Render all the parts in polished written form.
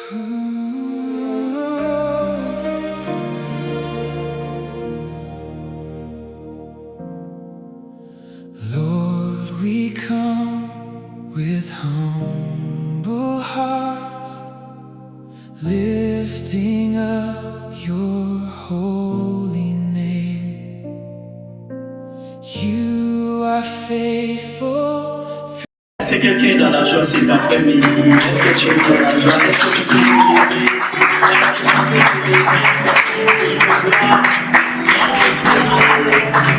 Lord, we come with humble hearts, lifting up your holy name. You are faithful. Est-ce que quelqu'un est dans la joie cet après-midi? Est-ce que tu es dans la joie? Est-ce que tu peux nous aider? Est-ce que tu peux nous aider? Est-ce que tu peux nous voir?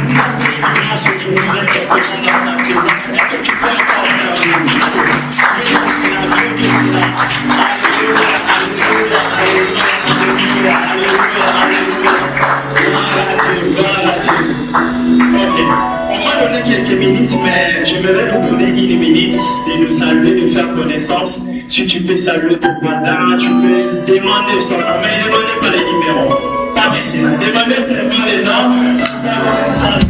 Nous avons fait une grâce qui nous met quelque chose dans sa présence. Est-ce que tu peux encore faire une chose? Dieu est cela, Dieu est cela. Alléluia, alléluia, alléluia, alléluia, alléluia. Gloire à Dieu. Ok. On m'a donné quelques minutes, mais j'aimerais nous donner une minute et nous saluer, de faire connaissance. Si tu peux saluer ton voisin, tu peux demander son nom, mais ne demandez pas les numéros. Pas maintenant, demandez seulement les noms. Faire connaissance.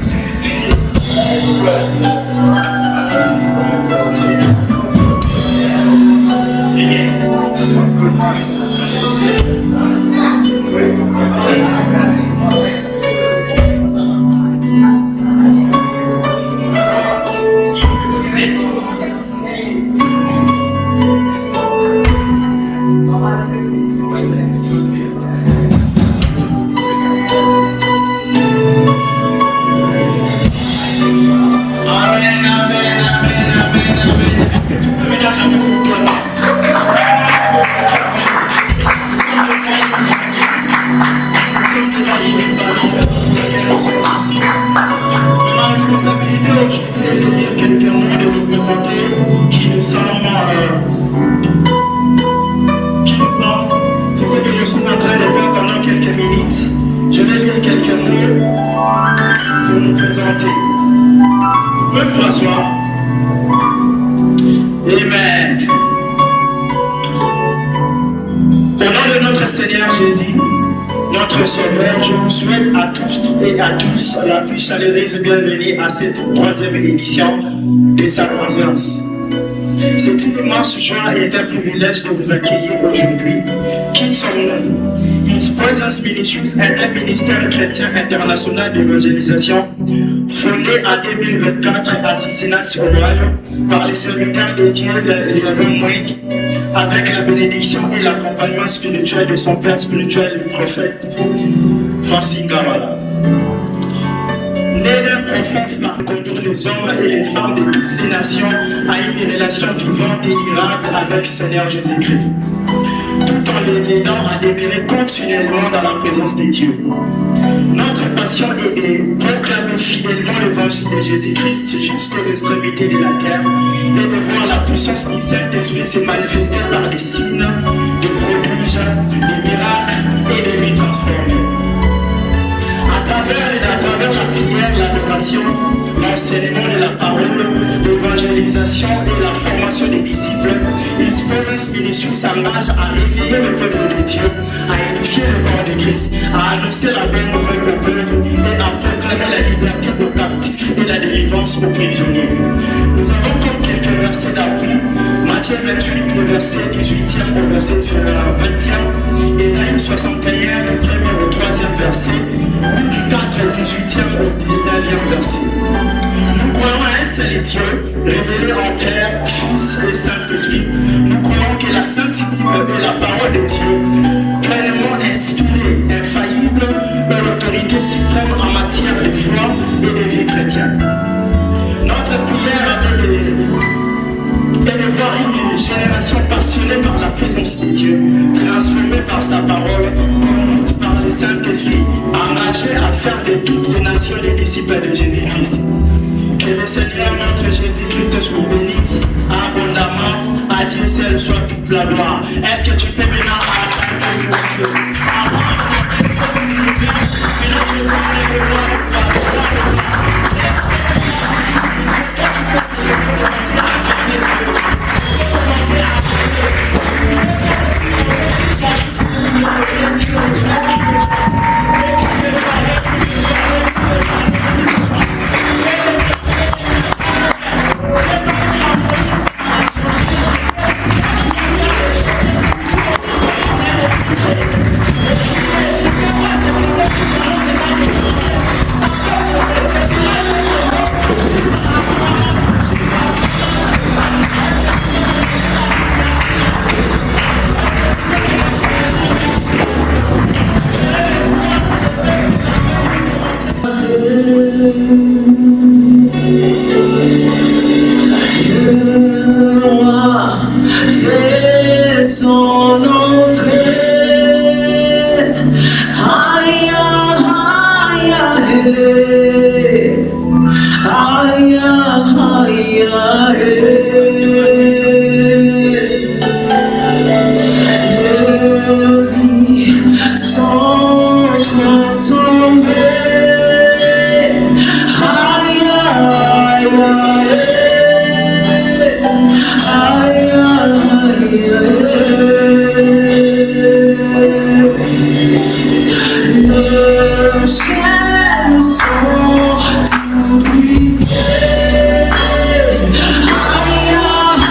Amen. Au nom de notre Seigneur Jésus, notre Sauveur, je vous souhaite à tous et à tous la plus chaleureuse bienvenue à cette 3e édition de sa présence. C'est une immense joie et un privilège de vous accueillir aujourd'hui. Qui sommes-nous? His Presence Ministries est un ministère chrétien international d'évangélisation fondé en 2024 à Cincinnati, Ohio, par les serviteurs de Dieu, Liaven Mwing, avec la bénédiction et l'accompagnement spirituel de son père spirituel, le prophète Francis Ngannou. Né d'un profond par conduire les hommes et les femmes de toutes les nations à une relation vivante et durable avec Seigneur Jésus-Christ, tout en les aidant à demeurer continuellement dans la présence de Dieu. Notre passion est de proclamer fidèlement l'évangile de Jésus-Christ jusqu'aux extrémités de la terre et de voir la puissance du Saint-Esprit se manifester par des signes, des prodiges, des miracles et des vies transformées. À travers la prière, l'adoration, l'enseignement de la parole, l'évangélisation et la formation des disciples, His Presence Ministry s'engage à réveiller le peuple de Dieu, à édifier le corps de Christ, à annoncer la bonne nouvelle aux pauvres et à proclamer la liberté aux captifs et la délivrance aux prisonniers. Nous avons comme quelques versets d'appui, Matthieu 28, le verset 18e au verset 20e, Ésaïe 61, le 1er au 3e verset, Luc 4, 18e au 19e verset. Nous croyons à un seul Dieu, révélé en Père, Fils et Saint-Esprit. Nous croyons que la Sainte Bible est la parole de Dieu, pleinement inspirée, infaillible, et l'autorité suprême en matière de foi et de vie chrétienne. Notre prière est de voir une génération passionnée par la présence de Dieu, transformée par sa parole, conduite par le Saint-Esprit, engagée à faire de toutes les nations les disciples de Jésus-Christ. Que le Seigneur notre Jésus-Christ vous bénisse abondamment. À Dieu seul soit toute la gloire. Est-ce que tu peux maintenant acclamer Dieu? Le ciel sont tout brisés. Aïe, aïe,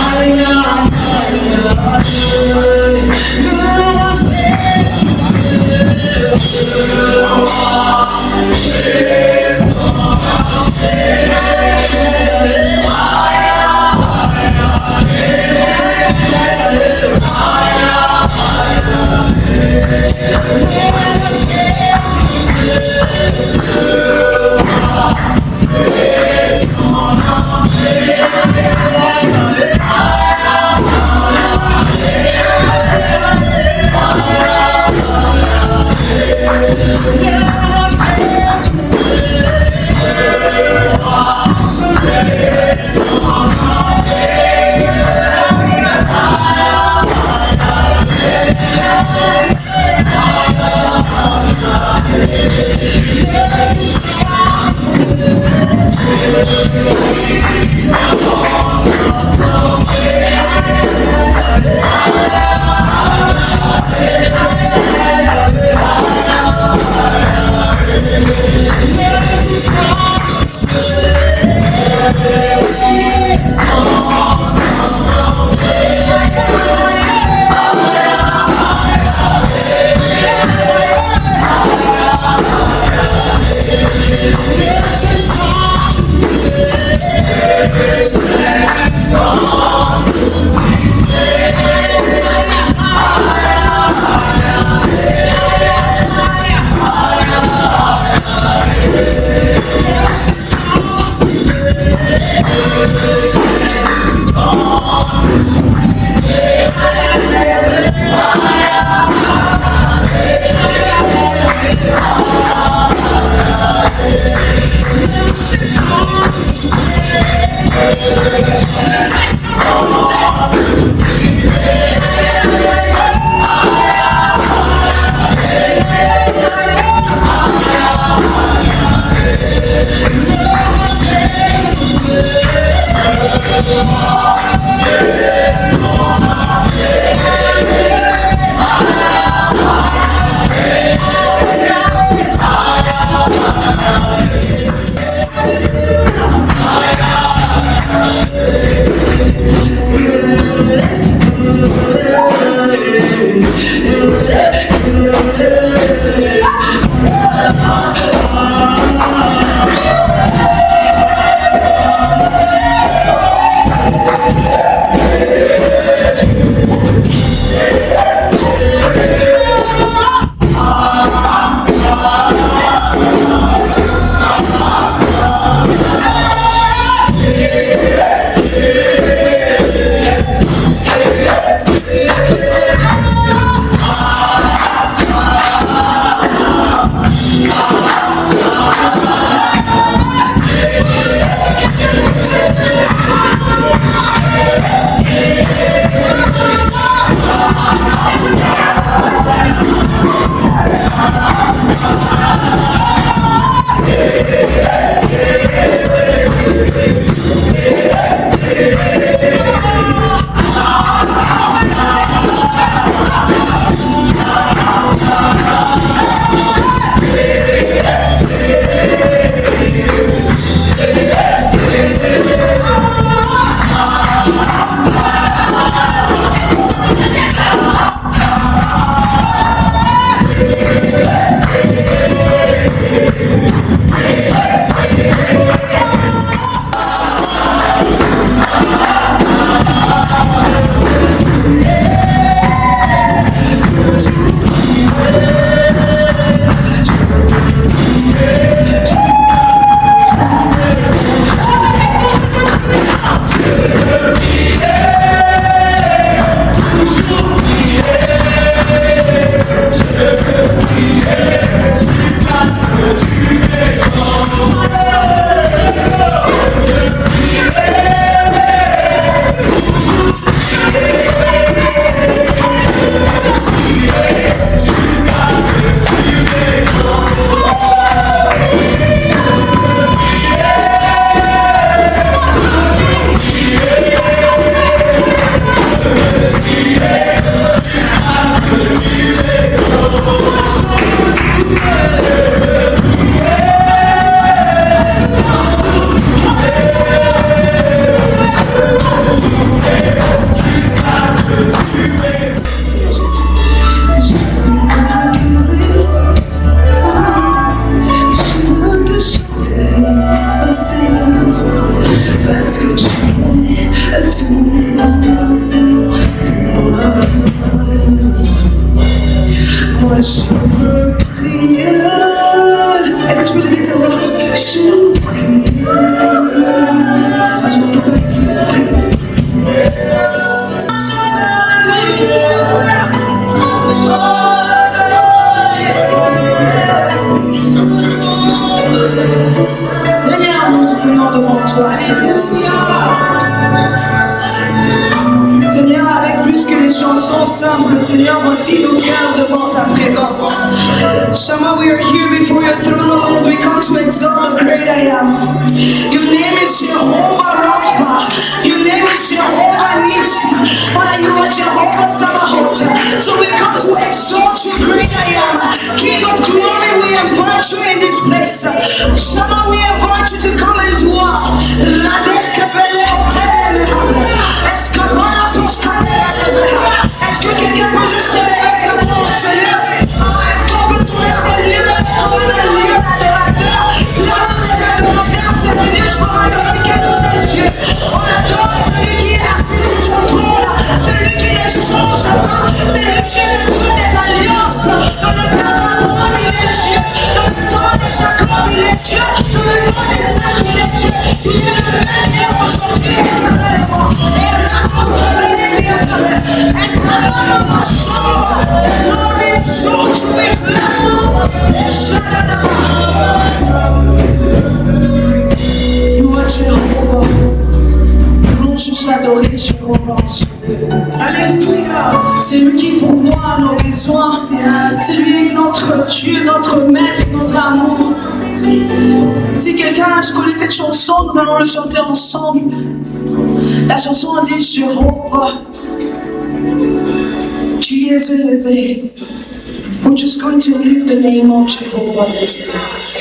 aïe, Moi je veux prier. Est-ce que tu peux lever ta voix? Je veux prier. Ah, je m'entends pas l'église. Seigneur, nous venons devant toi, Seigneur, ce soir. Seigneur, avec plus que les chansons simples, Seigneur, voici nos cœurs devant ta présence. Shama, we are here before your throne, O Lord. We come to exalt the great I am. Your name is Jehovah Rapha. Your name is Jehovah Nissi. Father, you are Jehovah Sabaoth. So we come to exalt you, great I am. King of glory, we invite you in this place. Shama, we invite you to come and dwell. La descapelle hotel. Escapala toscapelle. Est-ce que quelqu'un peut juste lever sa main au Seigneur? Est-ce qu'on peut tourner ces lieux comme un lieu d'adorateur? Là où les adorateurs se réunissent pour adorer quel seul Dieu. On adore celui qui est assis sur son trône, celui qui ne change pas, celui qui est le Dieu des alliances. Dans le temps d'Abraham, il est Dieu. Dans le temps de Jacob, il est Dieu. Dans le temps d'Isaac, il est Dieu. Il est le même hier, aujourd'hui, éternellement. Et là, on se réveille, il est éternel. Éternellement, ma chambre. Lord, we exalt you, we bless you. You are Jehovah. Nous voulons juste l'adorer, Jéhovah. Alléluia. C'est lui qui pourvoit à nos besoins. C'est lui notre Dieu, notre maître, notre amour. Si quelqu'un connaît cette chanson, nous allons le chanter ensemble. La chanson dit Jéhovah, tu es élevé. We're just going to lift the name of Jehovah this place.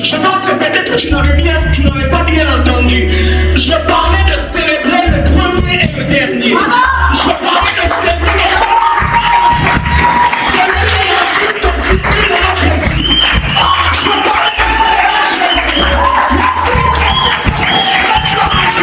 Je pense que peut-être que tu n'avais pas bien entendu. Je parlais de célébrer le premier et le dernier. Je parlais de célébrer le commencement et la fin. Célébrer la juste victoire de notre vie. Je parlais de célébrer Jésus. Merci pour célébration.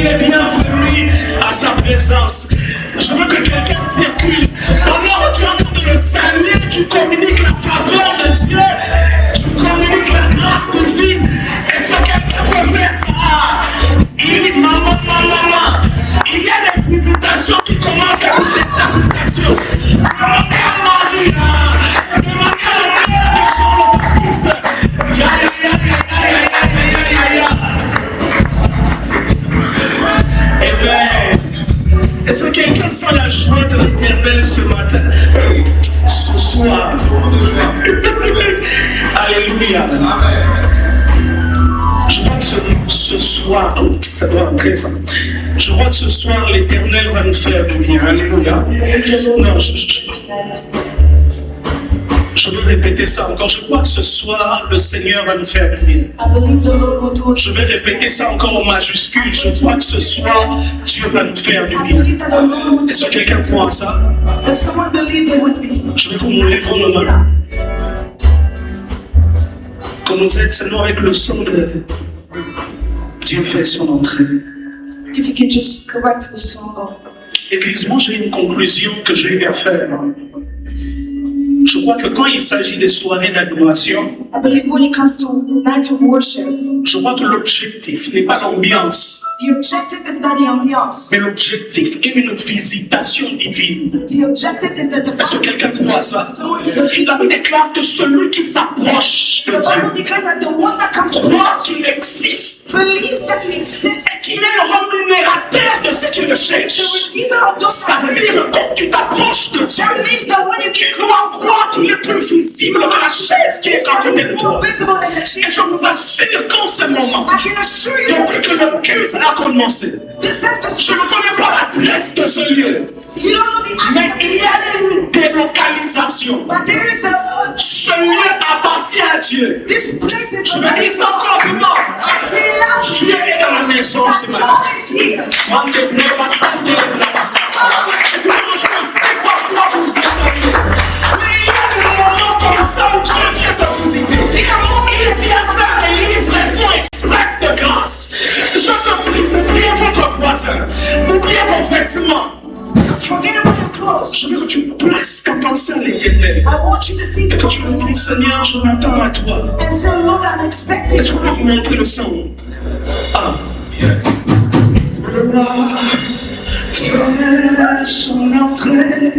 est bienvenu à sa présence. Je veux que quelqu'un circule. Pendant que tu es en train de le saluer, tu communiques la faveur de Dieu, tu communiques la grâce divine. Et ce quelqu'un peut faire ça. Il dit maman. Il y a des visitations qui commencent avec des salutations. Demandez à Maria, demandez à la mère de Jean le Baptiste. Est-ce que quelqu'un sent la joie de l'Éternel ce matin? Ce soir. Alléluia. Je crois que ce soir, ça doit entrer ça. Je crois que ce soir, l'Éternel va nous faire du bien. Alléluia. Non, je veux répéter ça encore. Je crois que ce soir, le Seigneur va nous faire du bien. Je vais répéter ça encore en majuscule. Je crois que ce soir, Dieu va nous faire du bien. Est-ce que quelqu'un croit à ça? Je veux qu'on nous lève nos mains. Qu'on nous aide seulement avec le son de Dieu fait son entrée. If you can just correct the song. Église, moi j'ai une conclusion que j'ai à faire. Je crois que quand il s'agit des soirées d'adoration, I believe when it comes to nights of worship, je crois que l'objectif n'est pas l'ambiance, the objective is not the ambiance. mais l'objectif est une visitation divine. The objective is that the Est-ce que quelqu'un croit ça? La The Bible déclare que celui qui s'approche de Bible Dieu declares that the one that comes to croit qu'il existe believes that he exists. et qu'il est le rémunérateur de ce qu'il recherche. The redeemer of those Ça veut dire que quand tu t'approches de Dieu, that means that when you tu dois croire qu'il est plus visible que la chaise qui est à côté de it's more toi. visible than the Et chair. je vous assure qu'en ce moment, I can assure you depuis que le culte a commencé, this is the je ne connais pas l'adresse de ce lieu, you don't know the mais access, il y a une délocalisation. but there is a Ce lieu appartient à Dieu. this place is Je vais dire ça encore plus non. I say it loud. Dieu est dans la maison ce matin. God is here. Moi, je ne sais pas santé la maison. Je ne sais pas quoi vous attendez. Mais il y a des moments comme ça où Dieu vient te visiter. Il vient faire des livraisons express de grâce. Je te prie, oubliez votre voisin. Oubliez vos vêtements. Forget about your clothes. Je veux que tu places ta pensée à l'Éternel. I want you to think Et que about tu me dis, Seigneur, je m'attends à toi. and say, Lord, I'm expecting Est-ce qu'on peut vous montrer le son? Ah. Le roi fait son entrée.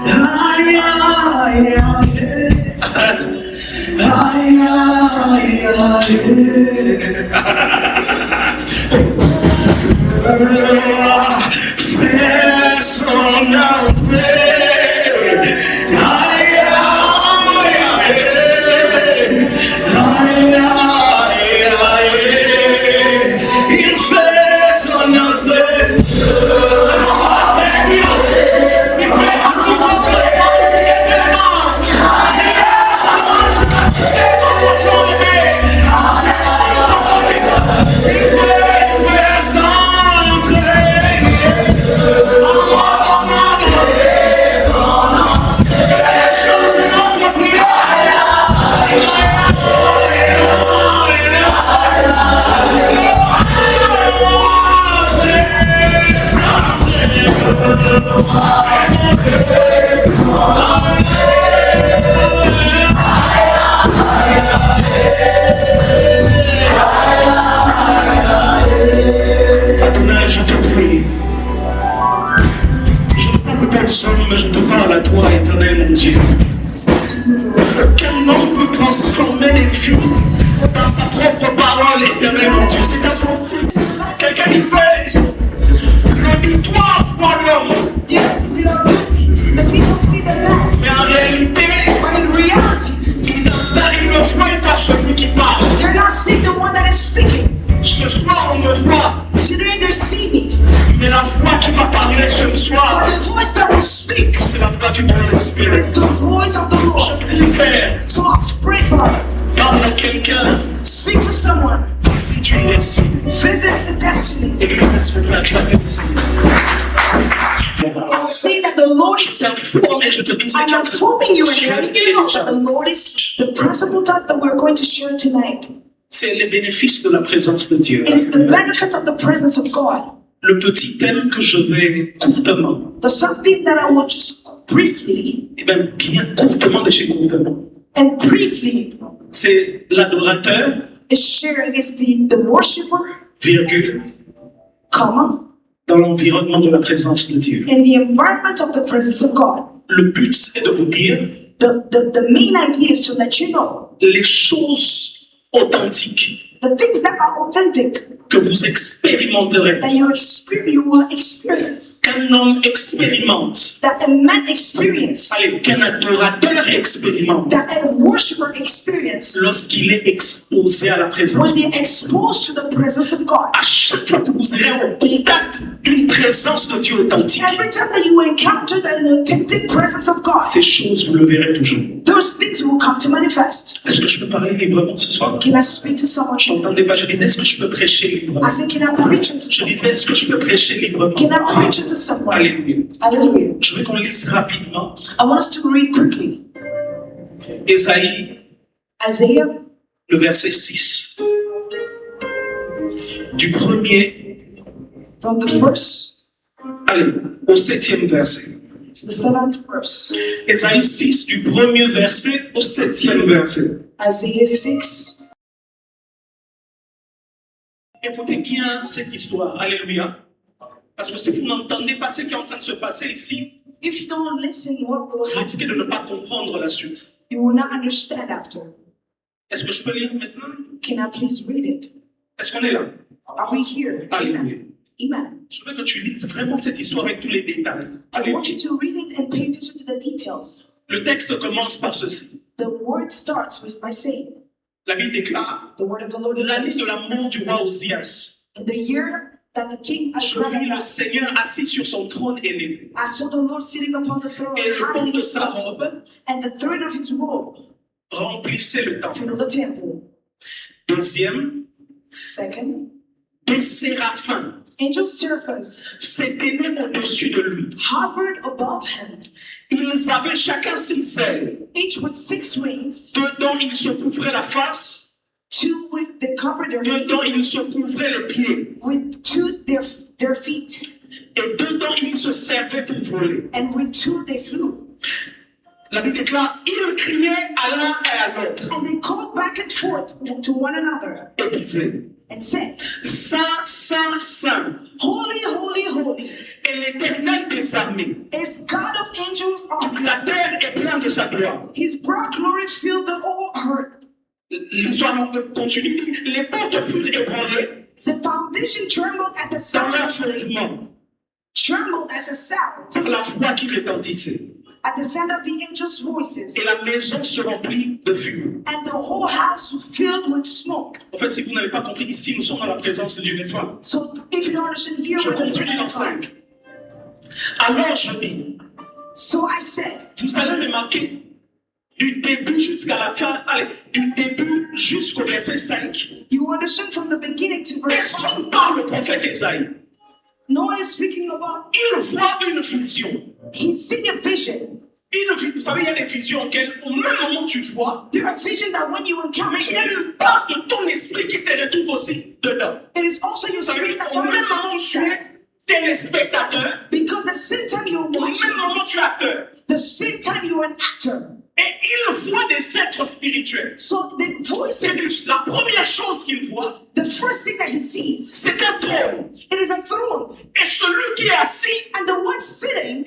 Aïe, aïe, aïe. Aïe, aïe, aïe. Le roi fait son entrée. Aïe, aïe, aïe. Aïe, aïe, aïe. Il fait son entrée. Si tu es quand tu montres les mains, tu quittes les mains. C'est mon tourné. C'est ton côté. Il fait son entrée. Les choses de notre prière. Adonai, je te prie. Je ne parle pas personne, mais je te parle à toi, éternel mon Dieu. Quel nom peut transformer les vies dans sa propre parole, éternel mon Dieu? C'est impossible. Quelqu'un qui fait l'auditoire voit l'homme, the people see the man, mais en réalité, but in reality, il ne voit pas celui qui parle. they're not seeing the one that is speaking. Ce soir, on me voit, Today they see me, mais la voix qui va parler ce soir, but the voice that will speak c'est la voix du Holy Spirit. is the voice of the Je Lord. prie, Père, So I pray, Father, parle à quelqu'un, speak to someone, si tu le décides. visit destiny, Église, est-ce que tu vas acclamer ici? and say that the Lord is. T'informe et je te dis, c'est I'm informing you and letting you know that the Lord is the principal thought that we're going to share tonight. c'est les bénéfices de la présence de Dieu. It is the benefit of the presence of God. Le petit thème que je vais courtement, The something that I will just briefly et bien bien courtement de chez courtement, and briefly c'est l'adorateur, is sharing is the worshiper, virgule, comma, dans l'environnement de la présence de Dieu. in the environment of the presence of God. Le but, c'est de vous dire The main idea is to let you know les choses authentiques the things that are authentic que vous expérimenterez, that you will experience, qu'un homme expérimente, that a man experience, allez, qu'un adorateur expérimente that a worshiper experience lorsqu'il est exposé à la présence when de Dieu. they're exposed to the presence of God. À chaque fois que vous serez au contact d'une présence de Dieu authentique, Every time that you encounter an authentic presence of God, ces choses, vous le verrez toujours. those things will come to manifest. Est-ce que je peux parler librement ce soir? Can I speak to someone? Je n'entendais pas, je disais, est-ce que je peux prêcher librement? I said, can I preach into Je someone? disais, est-ce que je peux prêcher librement? Can I preach into someone? Alléluia. Hallelujah. Je veux qu'on lise rapidement I want us to read quickly. Ésaïe, Isaiah, le verset 6. Du premier, from the first allez, au 7e verset. to the seventh verse. Ésaïe 6, du premier verset au 7e verset. Isaiah 6. Écoutez bien cette histoire. Alléluia. Parce que si vous n'entendez pas ce qui est en train de se passer ici, If you don't listen, what will vous happen? risquez de ne pas comprendre la suite. You will not understand after. Est-ce que je peux lire maintenant? Can I please read it? Est-ce qu'on est là? Are we here? Alléluia. Amen. Amen. Je veux que tu lises vraiment cette histoire avec tous les détails. I Alléluia. want you to read it and pay attention to the details. Le texte commence par ceci. The word starts by saying, La Bible déclare the word of the Lord l'année is de la mort du roi Osias. in the year that the king Je vis le Uzziah, Seigneur assis sur son trône élevé. I saw the Lord sitting upon the throne, Et le high pont and de sa exalted, robe and the thread of his robe remplissait le temple. filled the temple. Deuxième, Second, des séraphins angel seraphs s'éteignaient au-dessus de lui. hovered above him, Ils avaient chacun 6 ailes. each with 6 wings. Dedans, ils se couvraient la face. 2 with they covered their Dedans, ils faces, se couvraient les pieds. with 2 their feet, Et dedans, ils se servaient pour voler. and with 2 they flew. La Bible déclare, ils criaient à l'un et à l'autre. And they called back and forth to one another Et disaient, and said, Saint, Saint, Saint, Holy, holy, holy est l'Éternel des armées. is God of angels Toute army. la terre est pleine de sa gloire. His broad glory fills the whole earth. L'histoire continue. Les portes furent ébranlées The foundation trembled at the dans sound, leur fondement, trembled at the sound, par la voix qui retentissait. at the sound of the angels' voices, Et la maison se remplit de fumée. and the whole house was filled with smoke. En fait, si vous n'avez pas compris, ici, nous sommes dans la présence de Dieu, n'est-ce pas? So if you don't understand here, Je we're in the continue presence en of God. 5. Alors je dis, So I said, vous allez remarquer, du début jusqu'à la fin, allez, du début jusqu'au verset 5, you understand from the beginning to verse 5. personne parle le prophète Ésaïe. No one is speaking about, Il voit une vision. he's seeing a vision. Vous savez, il y a des visions auxquelles, au même moment, tu vois, There's a vision that when you mais il y a encounter, une part de ton esprit qui se retrouve aussi dedans. it is also your Ça veut spirit dire that qu'au même finds moment, out tu inside. es téléspectateur, Because the same time you're au même watching, moment, tu es acteur. the same time you're an actor. Et il voit des êtres spirituels. So the voices, La première chose qu'il voit, the first thing that he sees, c'est un trône. it is a throne. Et celui qui est assis, And the one sitting,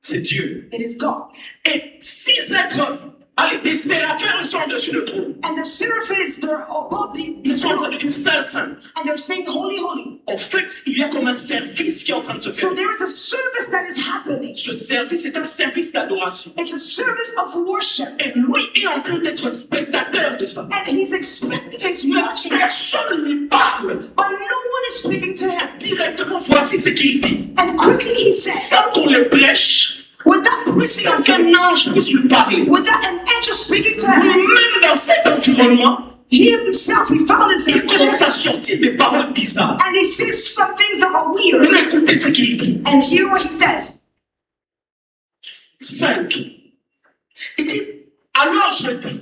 c'est Dieu. it is God. Et 6 êtres, allez, des séraphins sont dessus le trône. And the seraphims, they're above the Ils sont en train throne. de dire Saint, Saint. And they're saying, Holy, holy. En fait, il y a comme un service qui est en train de se faire. So there is a service that is happening. Ce service est un service d'adoration. It's a service of worship. Et lui est en train d'être spectateur de ça. And he's expecting, it's Mais watching. personne ne lui parle. But no one is speaking to him. Directement, voici ce qu'il dit. And quickly he says, Sans qu'on le prêche, without preaching sans unto qu'un him, ange puisse lui parler. without an angel speaking to him, Lui-même dans cet environnement, he himself, he found il himself commence there. à sortir des paroles bizarres. And he says some things that are Vous weird. écoutez ce qu'il dit. And hear what he says. 5. Il dit, alors je dis,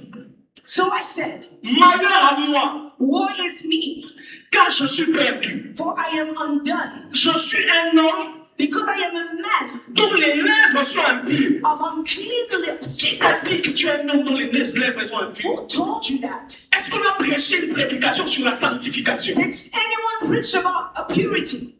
So I said, malheur à moi, woe is me, car je suis perdu. for I am undone. Je suis un homme Because I am a man dont les lèvres sont impures. of unclean lips. Qui t'a dit que tu es un homme dont les lèvres sont impures? Who told you that? Est-ce qu'on a prêché une prédication sur la sanctification? Did anyone preach about a purity?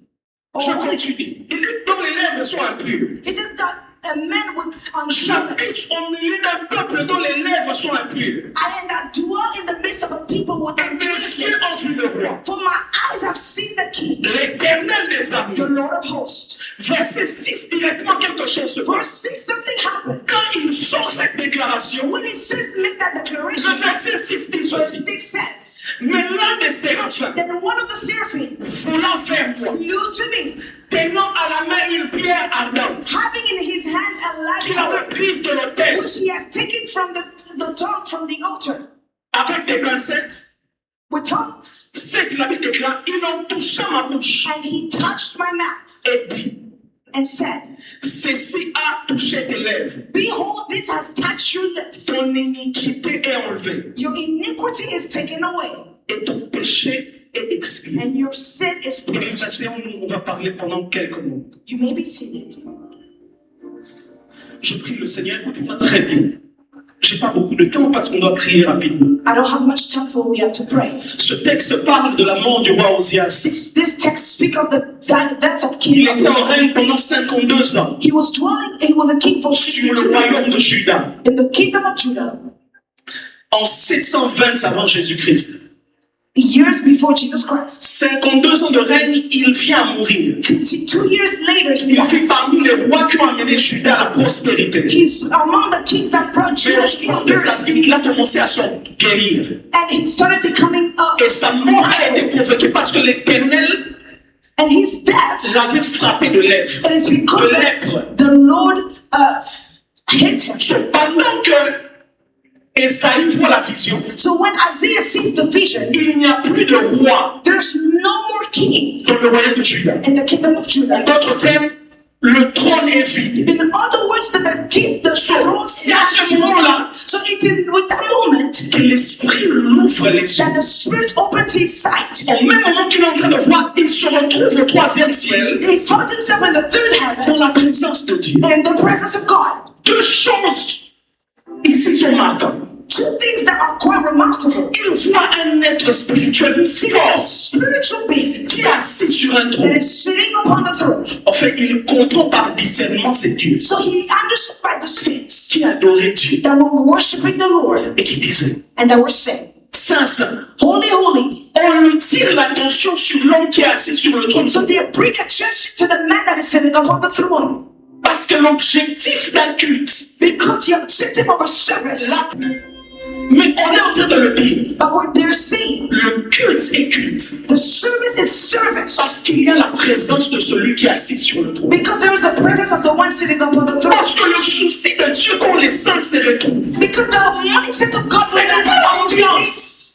Or Je holiness? continue. Il dit dont les lèvres sont impures. He said that a man with unclean lips, J'habite au milieu d'un peuple dont les lèvres sont impures. I am that dwell in the midst of a people with Et unclean mes yeux lips. ont vu le roi, For my eyes have seen the King, l'Éternel des the armées. Lord of hosts. Verset 6, directement quelque chose se Verse passe. 6, something happened. Quand il sort cette déclaration, When he says, make that le declaration, verset 6 dit verse ceci. 6 says, Mais l'un des séraphins, then one of the seraphim voulant vers moi, flew to me, tenant à la main une pierre ardente, having in his hand a qu'il light avait prise de l'autel, which he has taken from the tongue from the altar avec des pincettes. with tongues. 7, la Bible déclare, il en toucha ma bouche And he touched my mouth et dit, and said, ceci a touché tes lèvres. behold, this has touched your lips. Ton iniquité est enlevée Your iniquity is taken away, et ton péché est expié. and your sin is Et purged. nous, on va parler pendant quelques mots. You may be seated. Je prie le Seigneur, écoutez-moi très bien. J'ai pas beaucoup de temps parce qu'on doit prier rapidement. I don't have much time for we have to pray. Ce texte parle de la mort du roi Osias. This text speaks of the death of King Il était en Uzziah. règne pendant 52 ans He was a king for sur 52 le royaume de years Juda. in the kingdom of Judah. En 720 avant Jésus-Christ. Years before Jesus Christ. 52 ans de règne, il vient à mourir. 52 years later, he Il fait dies. parmi les rois qui ont amené Juda à la prospérité. He's among the kings that brought Mais Judah au to soir de sa prosperity. vie, il a commencé à se guérir. And he started becoming Et sa mort a été provoquée parce que l'Éternel and his death, l'avait frappé de lèvres, it is de because lèpre. the Lord hit him. Pendant que Esaïe voit la vision, So when Isaiah sees the vision, il n'y a plus de roi there's no more king dans le royaume de Juda. in the kingdom of En Judah. d'autres termes, le trône est vide. In other words, that the throne C'est à ce moment-là So it's in with that moment que l'Esprit l'ouvre les yeux. that the Spirit opens his sight. Au même moment qu'il est en train de voir, il se retrouve au 3e ciel, He found himself in the third dans heaven la présence de Dieu. in the presence of God. Deux choses ici sont marquantes. Two things that are quite remarkable. Il voit un être spirituel See a fort spiritual being qui est assis sur un that trône. is sitting upon the throne. En fait, il comprend par discernement c'est Dieu So he understood by the spirits qui adorait Dieu that were worshiping the Lord et qui disait and that were saying, Saint, Saint. Holy, holy. On lui tire l'attention sur l'homme qui est assis sur le trône. So they bring attention to the man that is sitting upon the throne. Parce que l'objectif d'un culte, Because the objective of a service, là, mais on est en train de le dire, but what they're saying, le culte est culte. the service is service. Parce qu'il y a la présence de celui qui est assis sur le trône. Because there is the presence of the one sitting upon the throne. Parce que le souci de Dieu quand les saints se retrouvent, Because the mindset of God c'est pas l'ambiance.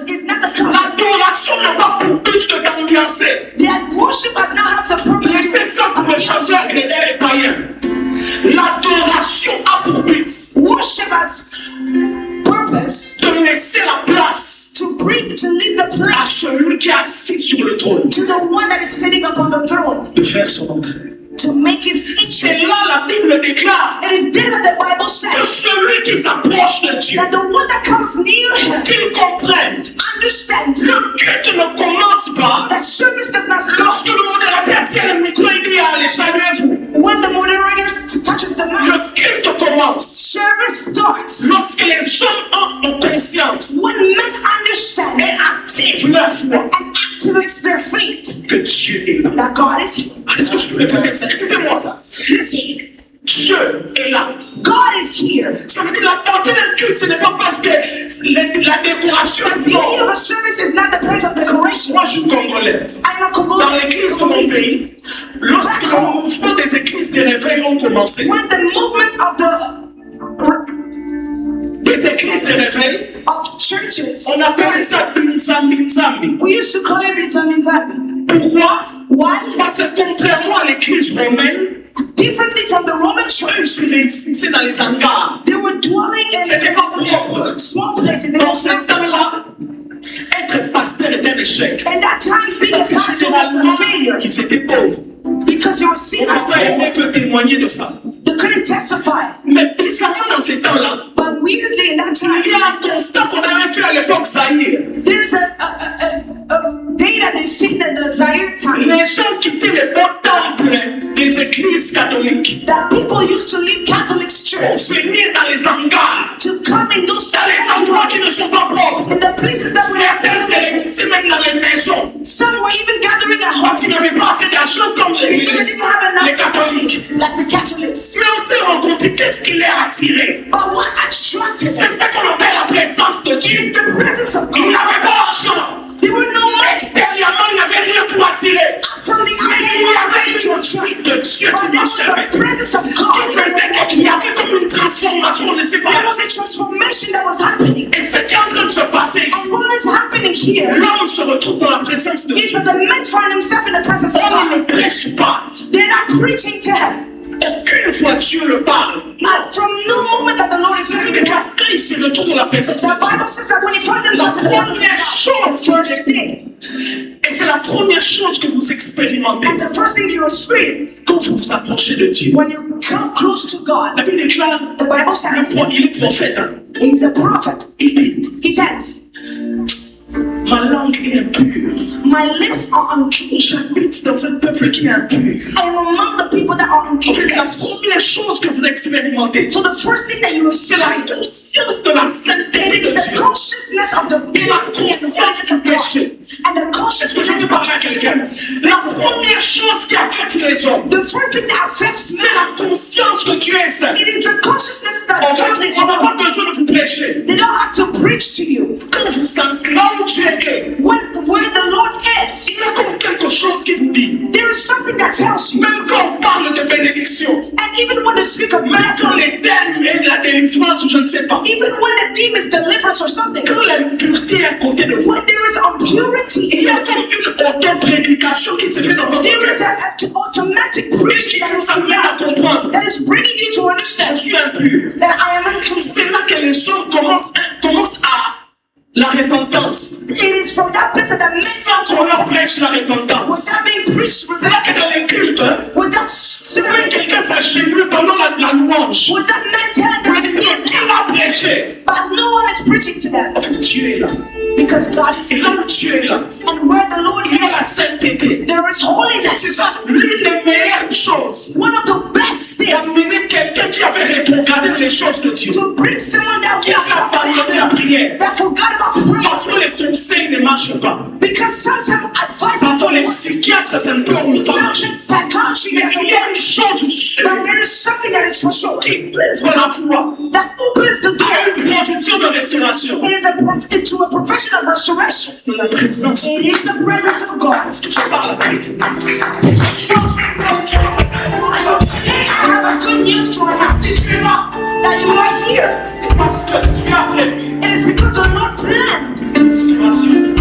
is not the kind. L'adoration n'a pas pour but de t'ambiancer. The worship does not have the purpose. Laissez ça pour les chanteurs chrétiens et païens. L'adoration a pour but Worship has purpose de laisser la place to leave the à place celui qui est assis sur le trône, to the one that is sitting upon the throne, de faire son entrée. to make his C'est entrance. là la Bible déclare It is there that the Bible que says celui qui s'approche de Dieu, that the one that comes near him qu'il comprenne, understands le culte ne commence pas that service does not stop lorsque le modérateur tient le micro et dit allez, saluez-vous. when the moderator touches the mic. Le culte commence Service starts lorsque les hommes ont conscience when men understand et activent leur foi and activates their faith que Dieu est là. that God is here. Est-ce que je peux répéter ça? Écoutez-moi. Listen, Dieu est là. God is here. Ça veut dire la portée d'un culte, ce n'est pas parce que la décoration est Beauty bonne. of a service is not the place of decoration. Moi, je suis congolais. I'm a Dans Congolese. l'église de mon pays, lorsque le mouvement des églises des réveils ont commencé, When the movement des églises des réveils, of churches, on appelait ça Binzambi. we used to call it Bizamizami. Pourquoi? Why? Parce que contrairement à l'église romaine, Differently from the Roman eux church, se réunissaient dans les hangars. they were dwelling C'était pas propre. in small places. Dans ce temps-là, être pasteur était un échec. And that time, being Parce a que pastor was généralement, a failure ils étaient pauvres. because they were seen Le as pasteur poor. ne peut témoigner de ça. They couldn't testify. Mais bizarrement, dans ces temps-là, But weirdly, in that il time, y a un constat qu'on avait fait à l'époque Zaïre. there's a day that they seen in the Zaire time Les gens quittaient les beaux temples des églises catholiques that people used to leave Catholic pour church venir dans les hangars, to come in those dans les endroits qui ne sanctuaries, sont pas propres. in the places that were not Certains se beautiful. réunissaient même dans les maisons Some were even gathering at parce qu'ils home n'avaient pas assez d'argent comme les catholiques. like the Catholics. Mais on s'est rencontré, qu'est-ce qui les a attirés? But what attracted C'est them? ça qu'on appelle la présence de It is Dieu. the presence of Ils God. n'avaient pas d'argent. There were no money Extérieurement, ils n'avaient rien pour attirer. from the Mais il y avait une outside. fuite de Dieu But qui there was marchait a avec eux. presence of Qui God. faisait qu'il y avait comme une transformation, on ne sait There pas. was a transformation that was happening. Et ce qui est en train de se passer And ici, what is happening here l'homme se retrouve dans la présence de is Dieu. that the man find himself in the presence of On ne God. prêche pas. They're not preaching to him. Aucune fois Dieu le parle. And from no moment that the Lord is speaking Mais to him, quand il se retrouve dans la présence de the Dieu, Bible says that when he found la himself in the presence première of chose God, qu'il first thing, et c'est la première chose que vous expérimentez and the first thing you experience quand vous vous approchez de Dieu. when you come close to God, La Bible déclare, the Bible says il est prophète. Hein. he's a prophet. Il dit, He says, ma langue est impure. my lips are unclean. J'habite dans un peuple qui est impur. I am among the people that are En fait, la unclean. première chose que vous expérimentez, So the first thing that you c'est la experience, conscience de la sainteté it de is the Dieu. consciousness of the Et la beauty and the conscience holiness du of God. péché. And the Est-ce que consciousness je peux of parler à quelqu'un? sin. La Listen, première chose qui affecte les hommes, the first thing that affects c'est men, la conscience que Dieu est saint. it is the consciousness that En God fait, is on n'a pas holy. besoin de vous prêcher. They don't have to preach to you. Quand vous sentez là où Dieu est, Where the Lord is, il y a comme quelque chose qui vous dit. there is something that tells you. Même quand on parle de bénédiction, And even when they speak of même quand blessings, les thèmes et de la délivrance, je ne sais pas. even when the theme is deliverance or something, Quand l'impureté est à côté de vous, when there is impurity, il y a comme une auto-prédication qui se fait dans votre there is cœur. an automatic Et preaching qui that vous is amène à comprendre. that is bringing you to Je understand suis impur. that I am unclean. C'est là que les hommes commencent à la repentance. It is from that place that the men Sans qu'on leur prêche la repentance. without being preached, C'est là que dans les cultes, without même service, quelqu'un s'agenouille pendant la louange. without men telling them Mais to c'est kneel qui down, l'a prêché? but no one is preaching to them En fait, Dieu est là. because God is C'est here. là où Dieu est là. And where the Lord Il y a la is, sainteté. there is C'est holiness. ça, l'une des meilleures choses. One of the best things D'amener quelqu'un qui avait rétrogradé les choses de Dieu. to bring someone that Qui avait abandonné la prière. that forgot about prayer. Parfois les conseils ne marchent pas. Because sometimes advice Parfois les is psychiatres s'implorent ne pas marcher. sometimes psychology Mais doesn't il y a work. une chose sûre But there is something that is for sure qui ouvre la foi that opens the door. à une profession de restauration. It is into a profession of restoration. C'est la présence. It is the presence of God. Est-ce que je parle avec vous? Ce soir, je vais vous dire quelque chose. So today I have a good news to announce Si tu es là, that you are here. c'est parce que tu as prévu It is because the Lord planned une restauration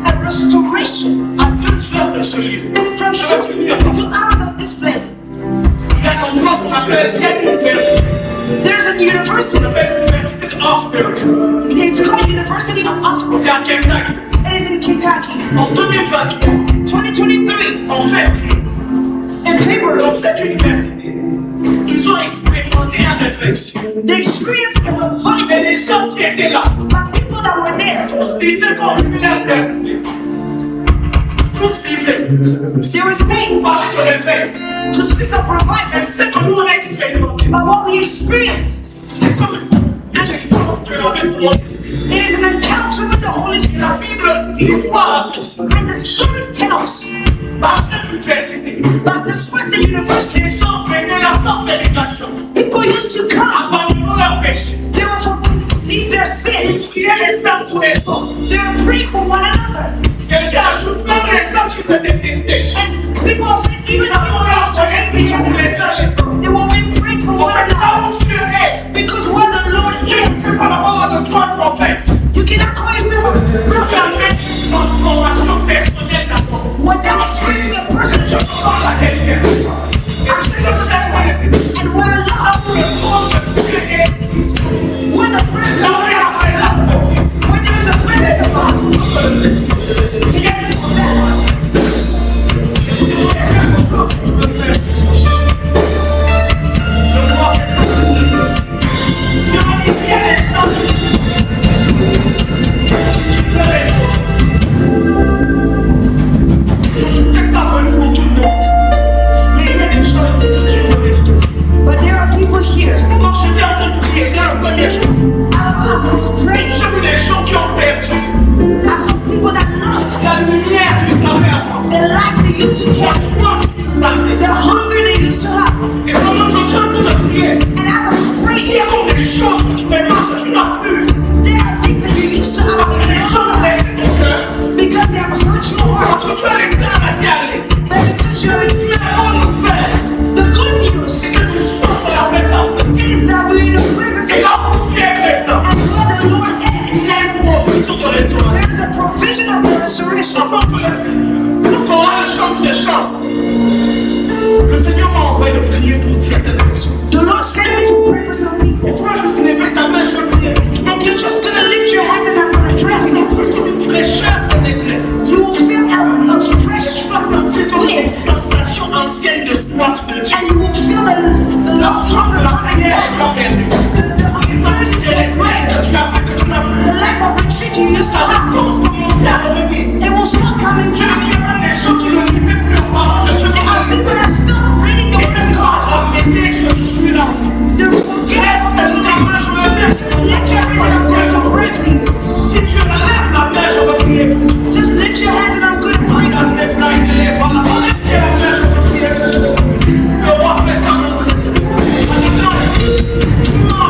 a restoration à 2 heures de ce lieu. from Je vais finir par 2 hours of this place. Il y a un endroit qu'on appelle l'université. There's a university. On appelle l'université de Osbury. It's called University of Osborne. C'est à Kentucky. It is in Kentucky. En 2023, 2023, en février, in February, dans cette université, ils ont expérimenté un réflexion. they experienced a revival. Mais les gens qui étaient là, But people that were there, tous disaient qu'on venait interviewer. Tous disaient, they were saying parler de réveil. to speak of Mais revival. ce que nous on a expérimenté, But what we experienced, c'est comme un encountre avec le Holy-Spirit. it is an encounter with the Holy Spirit. La Bible, l'histoire, And the stories tell us par l'université. that despite the university, Les gens venaient là sans prédication, people used to come. abandonnant leur péché. They were for leave their Ils sin. priaient les saints tous les jours. They were praying for one another. Quelqu'un ajoute même les gens qui se détestaient. And people are saying, even the people that used to hate each other, they will be praying for En one fait, là another. où Dieu est, Because where the Lord c'est is, par rapport à 3 prophètes. you cannot call yourself a Vous prophet avez une transformation personnelle d'abord. without experiencing a personal Pas transformation. quelqu'un. Et c'est comme ça qu'on est. And what I love, Le monde de Dieu est ici. where the presence Là of où il y a God la présence de Dieu. is, where there is a presence of God, used to la get, soif qu'ils avaient. the hunger they used to have. Et pendant que je suis en train de prier, And as I was il y praying, a donc des choses que tu maintenant que tu n'as plus. there are things that you used to have Parce que in les your gens ont life laissé ton cœur. because they have hurt your Parce heart. que tu as laissé la laisser aller. But because you have Mais experienced la bonne nouvelle, the good news, c'est que tu sors de la présence de Dieu. it is that we're in the presence Et of là God. où tu es présent, And where the Lord il is, y a une provision de restauration. there is a provision of the restoration. Avant que le choral chante ses chants, le Seigneur m'a envoyé de prier pour certaines personnes. The Lord sent me to pray for some people. Et toi, je suis levé ta main, je vais prier pour toi. And you're just gonna lift your hands and I'm gonna Tu vas pray for you. sentir comme une fraîcheur pénétrer. You will feel a Tu fresh vas sentir comme une sensation ancienne de soif de Dieu. and you will feel the La lost soif de hunger la coming prière back. est revenue. The Les thirst anges for et les prières prayer. que tu as fait que tu n'as plus. The life of retreat you used to Ça va have. commencer à revenir. It will start coming Tu as back. même des gens qui ne lisaient plus en parole de Dieu. There are people that stop reading the word of God. Ramener ce fruit-là. They forget about those things. Je vais faire. Lift your hands and I'm going to pray for you. Si tu relèves la main, je vais prier pour toi. Just lift your hands and I'm going to pray Dans for you. ces plans, il élève la main. Lève la main, je vais prier pour toi. Le roi fait ça montrer. Non,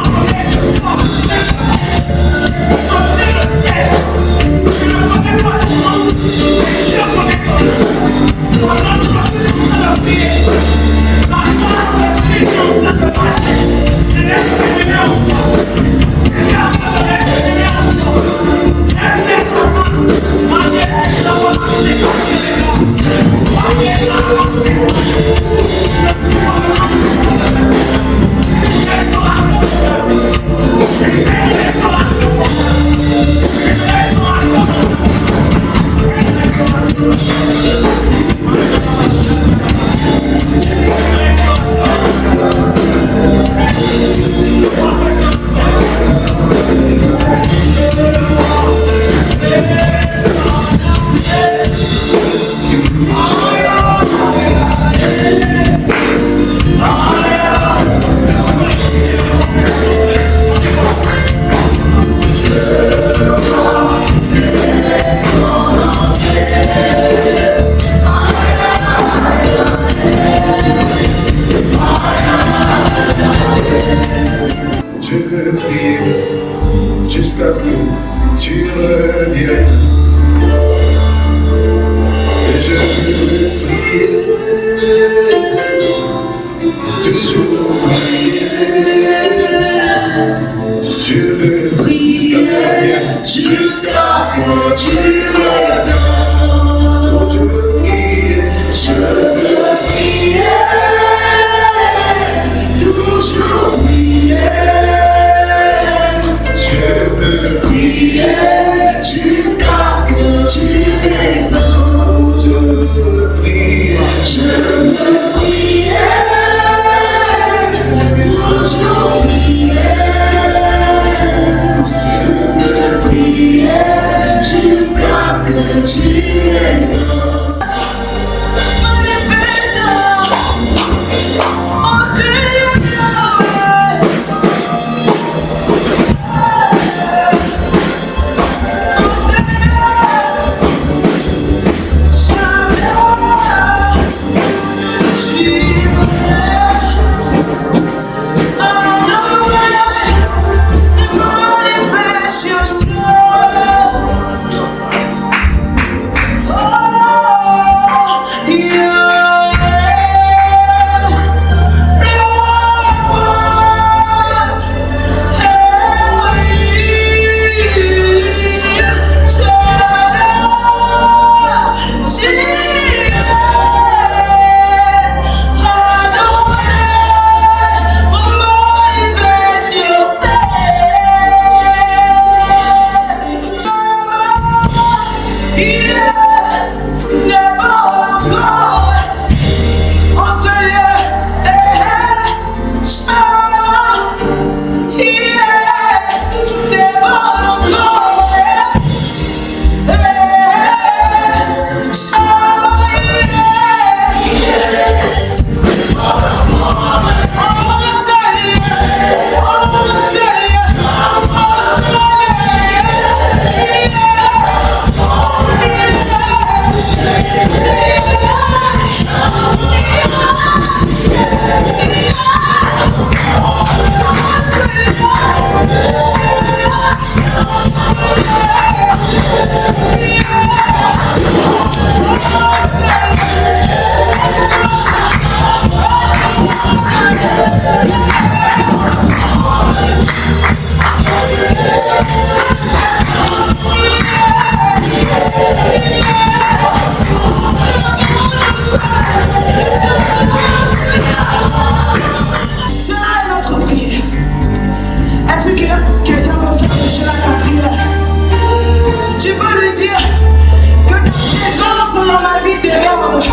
dans ma vie déborde.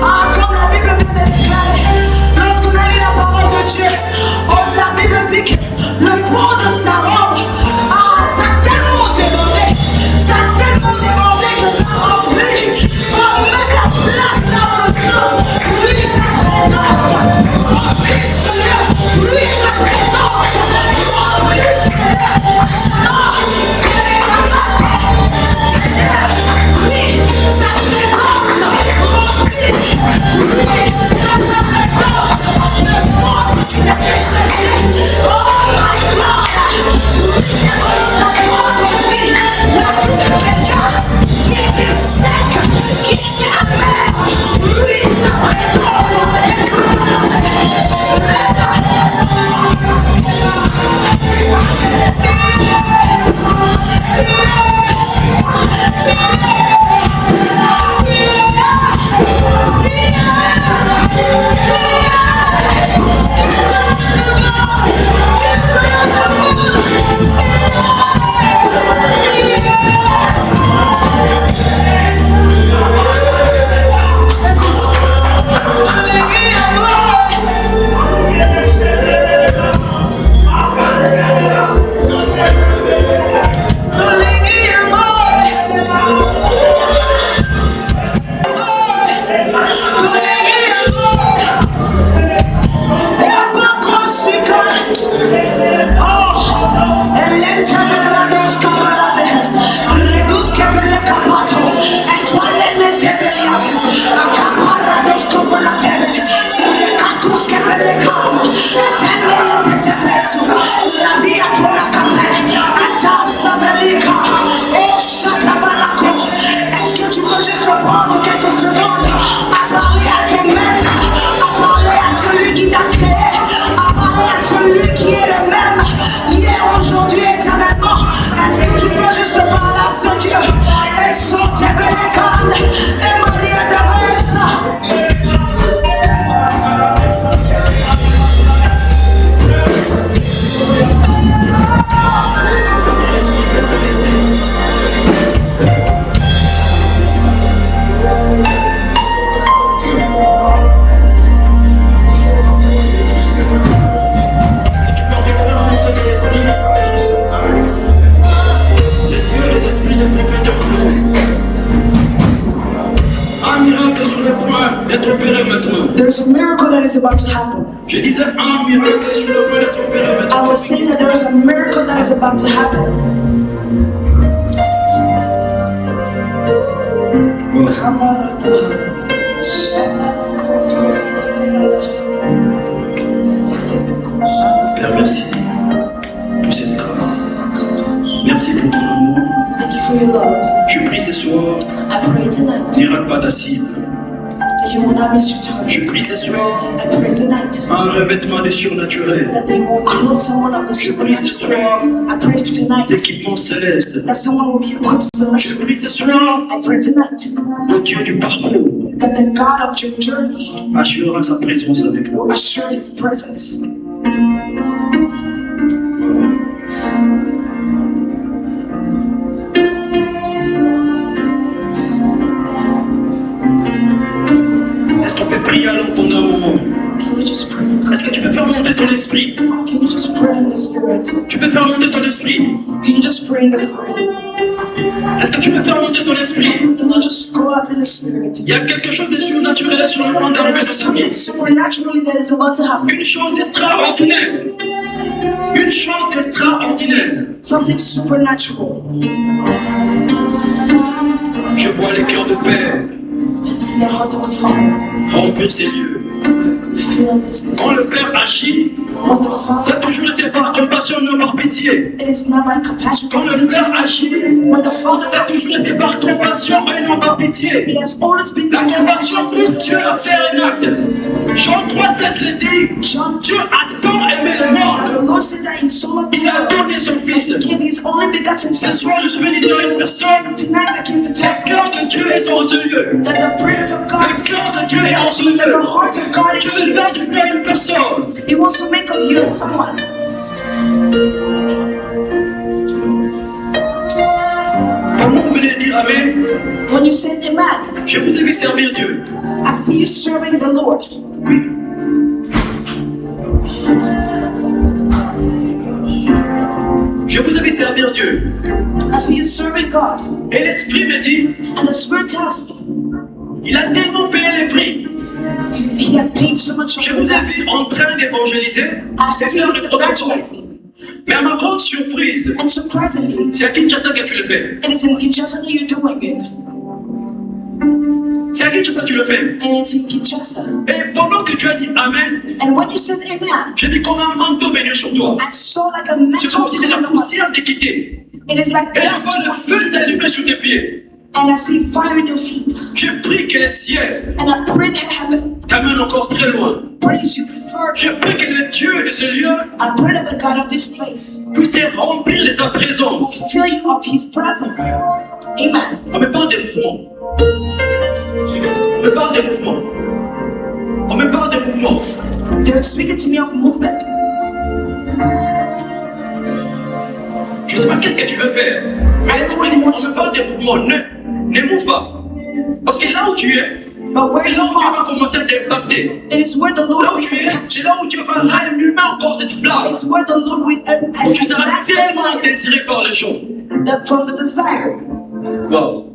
Ah, comme la Bible peut déclarer, lorsqu'on a lu la parole de Dieu, la Bible dit que le port de sa robe, ça a tellement débordé, ça a tellement débordé que ça remplit même la place dans le sol. Lui, sa présence, remplit ce lieu. Lui, sa présence, remplit ce lieu. Oui, sa présence remplit. Oui, sa présence, le sens qui s'est fait chercher. Oh my God! Oui, c'est comme ça qu'on remplit la vie de quelqu'un qui était sec, qui était amer. Oui, sa présence Est-ce que tu peux juste prendre quelques secondes à parler à ton maître, à parler à celui qui t'a créé, à parler à celui qui est le même, hier, aujourd'hui, éternellement? Est-ce que tu peux juste parler à ce Dieu? Et sauter les cordes, et Maria d'Aversa. There's a miracle that is about to happen. Je disais un miracle est sur le point d'être opéré I maintenant. was saying that there is a miracle that is about to happen. Père, merci pour cette grâce. Merci pour ton amour. Thank you for your love. Je prie ce soir, I pray tonight ne rate pas ta cible. that you will not miss your target. Je prie ce soir, I pray tonight un revêtement de surnaturel. that they will clothe someone of the Je prie ce supernatural. soir, I pray tonight l'équipement céleste. that someone will be equipped Je supernaturally. prie ce soir, I pray tonight le Dieu du parcours that the God of your journey assurera sa présence avec will moi. assure His presence. Voilà. Est-ce qu'on peut prier alors pendant un moment? Can we just pray for Est-ce que tu peux faire monter ton esprit? Can you just pray in the spirit? Tu peux faire monter ton esprit? Can you just pray in the spirit? Est-ce que tu peux faire monter ton esprit? Can you just go up in the spirit? Il y a quelque chose de surnaturel sur le point d'arriver There's dans ta vie. something supernaturally that is about to happen. Une chose d'extraordinaire. Une chose d'extraordinaire. Something supernatural. Je vois les cœurs de père I see the heart of the Father. remplir ces lieux. Feel this Quand le place. Père agit, When the ça a Father toujours été par compassion, non par pitié. it is not by compassion Quand or le pity. Père agit, When the Father ça a toujours été par compassion et non par pitié. it has always been La by compassion compassion. pousse Dieu à faire un acte. Jean 3,16 le dit. John, Dieu a tant aimé le the monde. Lord said that in so much Il a donné son Fils. He gave His only begotten Ce Son. soir, je suis venu dire à une personne, Tonight I came to tell le you cœur de Dieu est en ce lieu. that the presence of God Le is cœur de Dieu est en ce the lieu. heart of God is Dieu veut here. faire du bien à une personne. He wants to make of you someone. Quand vous venez de dire Amen, When you say amen, Je vous ai vu servir Dieu. I see you serving the Lord. Oui. Je vous ai vu servir Dieu. I see you serving God. Et l'Esprit me dit, And the Spirit tells me, il a tellement payé les prix. He had paid so much Je of vous ai us. vu en train d'évangéliser I et see faire you le protocole. evangelizing. Mais à ma grande surprise, And surprisingly, c'est à Kinshasa que tu le fais. it is in Kinshasa that you're doing it. C'est à Kinshasa que tu le fais. And it's in Kinshasa. Et pendant que tu as dit Amen, And when you said amen, j'ai vu comme un manteau venir sur toi. I saw like a C'est mantle comme si de la coming upon poussière t'est quittée. you. It is like Et je dust vois le upon feu you. s'allumer sur tes pieds. And I see fire in your feet. J'ai pris que le ciel And I pray that heaven t'amène encore très loin. praise you further. J'ai pris que le Dieu de ce lieu I pray that the God of this place puisse te remplir de sa présence. will fill you of His presence. Amen. On me parle de mouvement. On me parle de mouvement. On me parle de mouvement. They're speaking to me of movement. Je ne sais pas qu'est-ce que tu veux faire. Mais laisse-moi dire, on me parle de mouvement. Ne mouve pas. Parce que là où tu es, But where c'est you là où Dieu va are, commencer à t'impacter. it is where the Là Lord où tu will es, c'est là où Dieu va rallumer encore cette flamme. It's where the Lord will Où tu seras that's tellement désiré par les gens. that from the desire. Wow.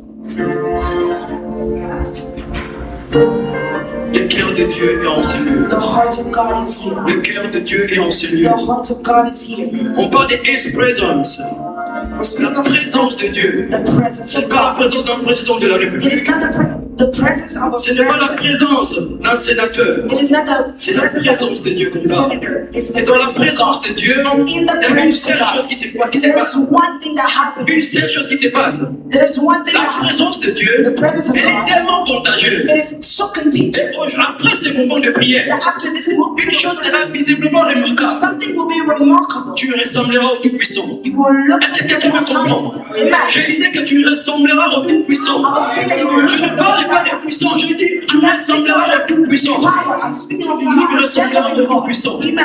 Le cœur de Dieu est en ce lieu. The heart of God is here. Le cœur de Dieu est en ce lieu. The heart of God is here. On parle de His presence. We're La speaking of His présence de Dieu. the presence C'est of pas la God. présence d'un président de la It is République. not the presence of a Ce n'est pas la president. présence d'un sénateur. It is not the C'est la presence présence of de Dieu a qu'on parle. senator. It's Et the dans la presence of présence God. de Dieu, And in the il y a une presence seule of chose God, qui se there's passe. one thing that happens. Une seule chose qui se passe. There's one thing La that happens. présence de Dieu, The presence of elle est God. tellement contagieuse. It is so contagious Après ces moments de prière, that after this moment, une chose sera visiblement remarquable. something will be remarkable. Tu ressembleras au Tout-Puissant. You will look Est-ce que at quelqu'un the me Most High comprend? One. Amen. Je disais que tu ressembleras au Tout-Puissant. I was saying that you will Je look ne at the parle Most pas High des One. puissants, je dis tu I'm not speaking ressembleras au of the Tout-Puissant. power. I'm speaking of Tu you ressembleras au resembling God. Tout-Puissant. Amen.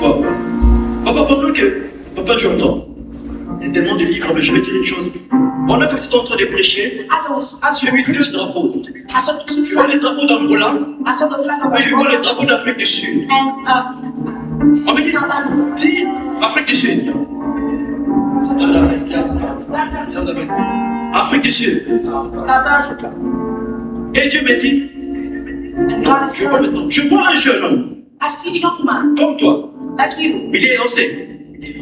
Wow. Papa, Papa, j'entends. Il y a tellement de livres, mais je vais dire une chose. Pendant que tu es en train de prêcher, As j'ai you vu deux preach, drapeaux. I saw two Je vois le flags. drapeau d'Angola, I saw the flag of mais je vois le Angola drapeau d'Afrique du Sud. and On me dit, South Africa. dis Afrique du Sud. Afrique du Sud. South Africa. Et Dieu me dit, And God is je vois telling me, maintenant, je vois un jeune homme I see a young man comme toi, like you, il est lancé,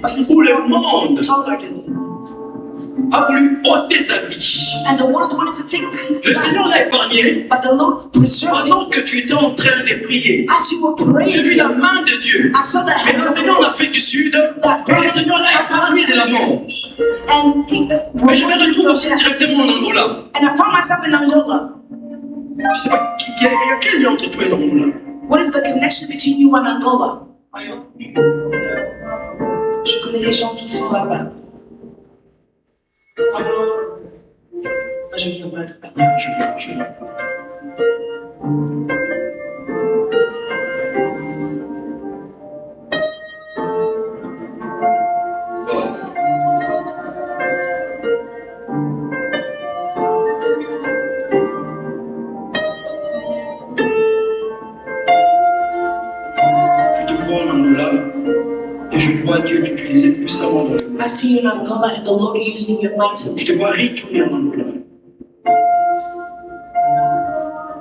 but he's où le monde taller than you. a voulu ôter sa vie. And the world wanted to take his Le Seigneur life, l'a épargné but the Lord preserved pendant him. que tu étais en train de prier. As you were J'ai vu praying, la main de Dieu. I saw the Et hands of maintenant en God, Afrique du Sud, et le Seigneur l'a épargné de la mort. and he Mais je me removed him retrouve from aussi death. directement en Angola. And I found myself in Angola. Je ne sais pas, il y a quel lien entre toi et l'Angola? What is the connection between you and Angola? Je connais des gens qui sont là-bas. Moi, je viens pas de là-bas. Je vois. Je te vois en Angola et je vois Dieu t'utiliser puissamment dans le monde. I see you in Angola and the Lord using you mightily. Je te vois retourner en Angola.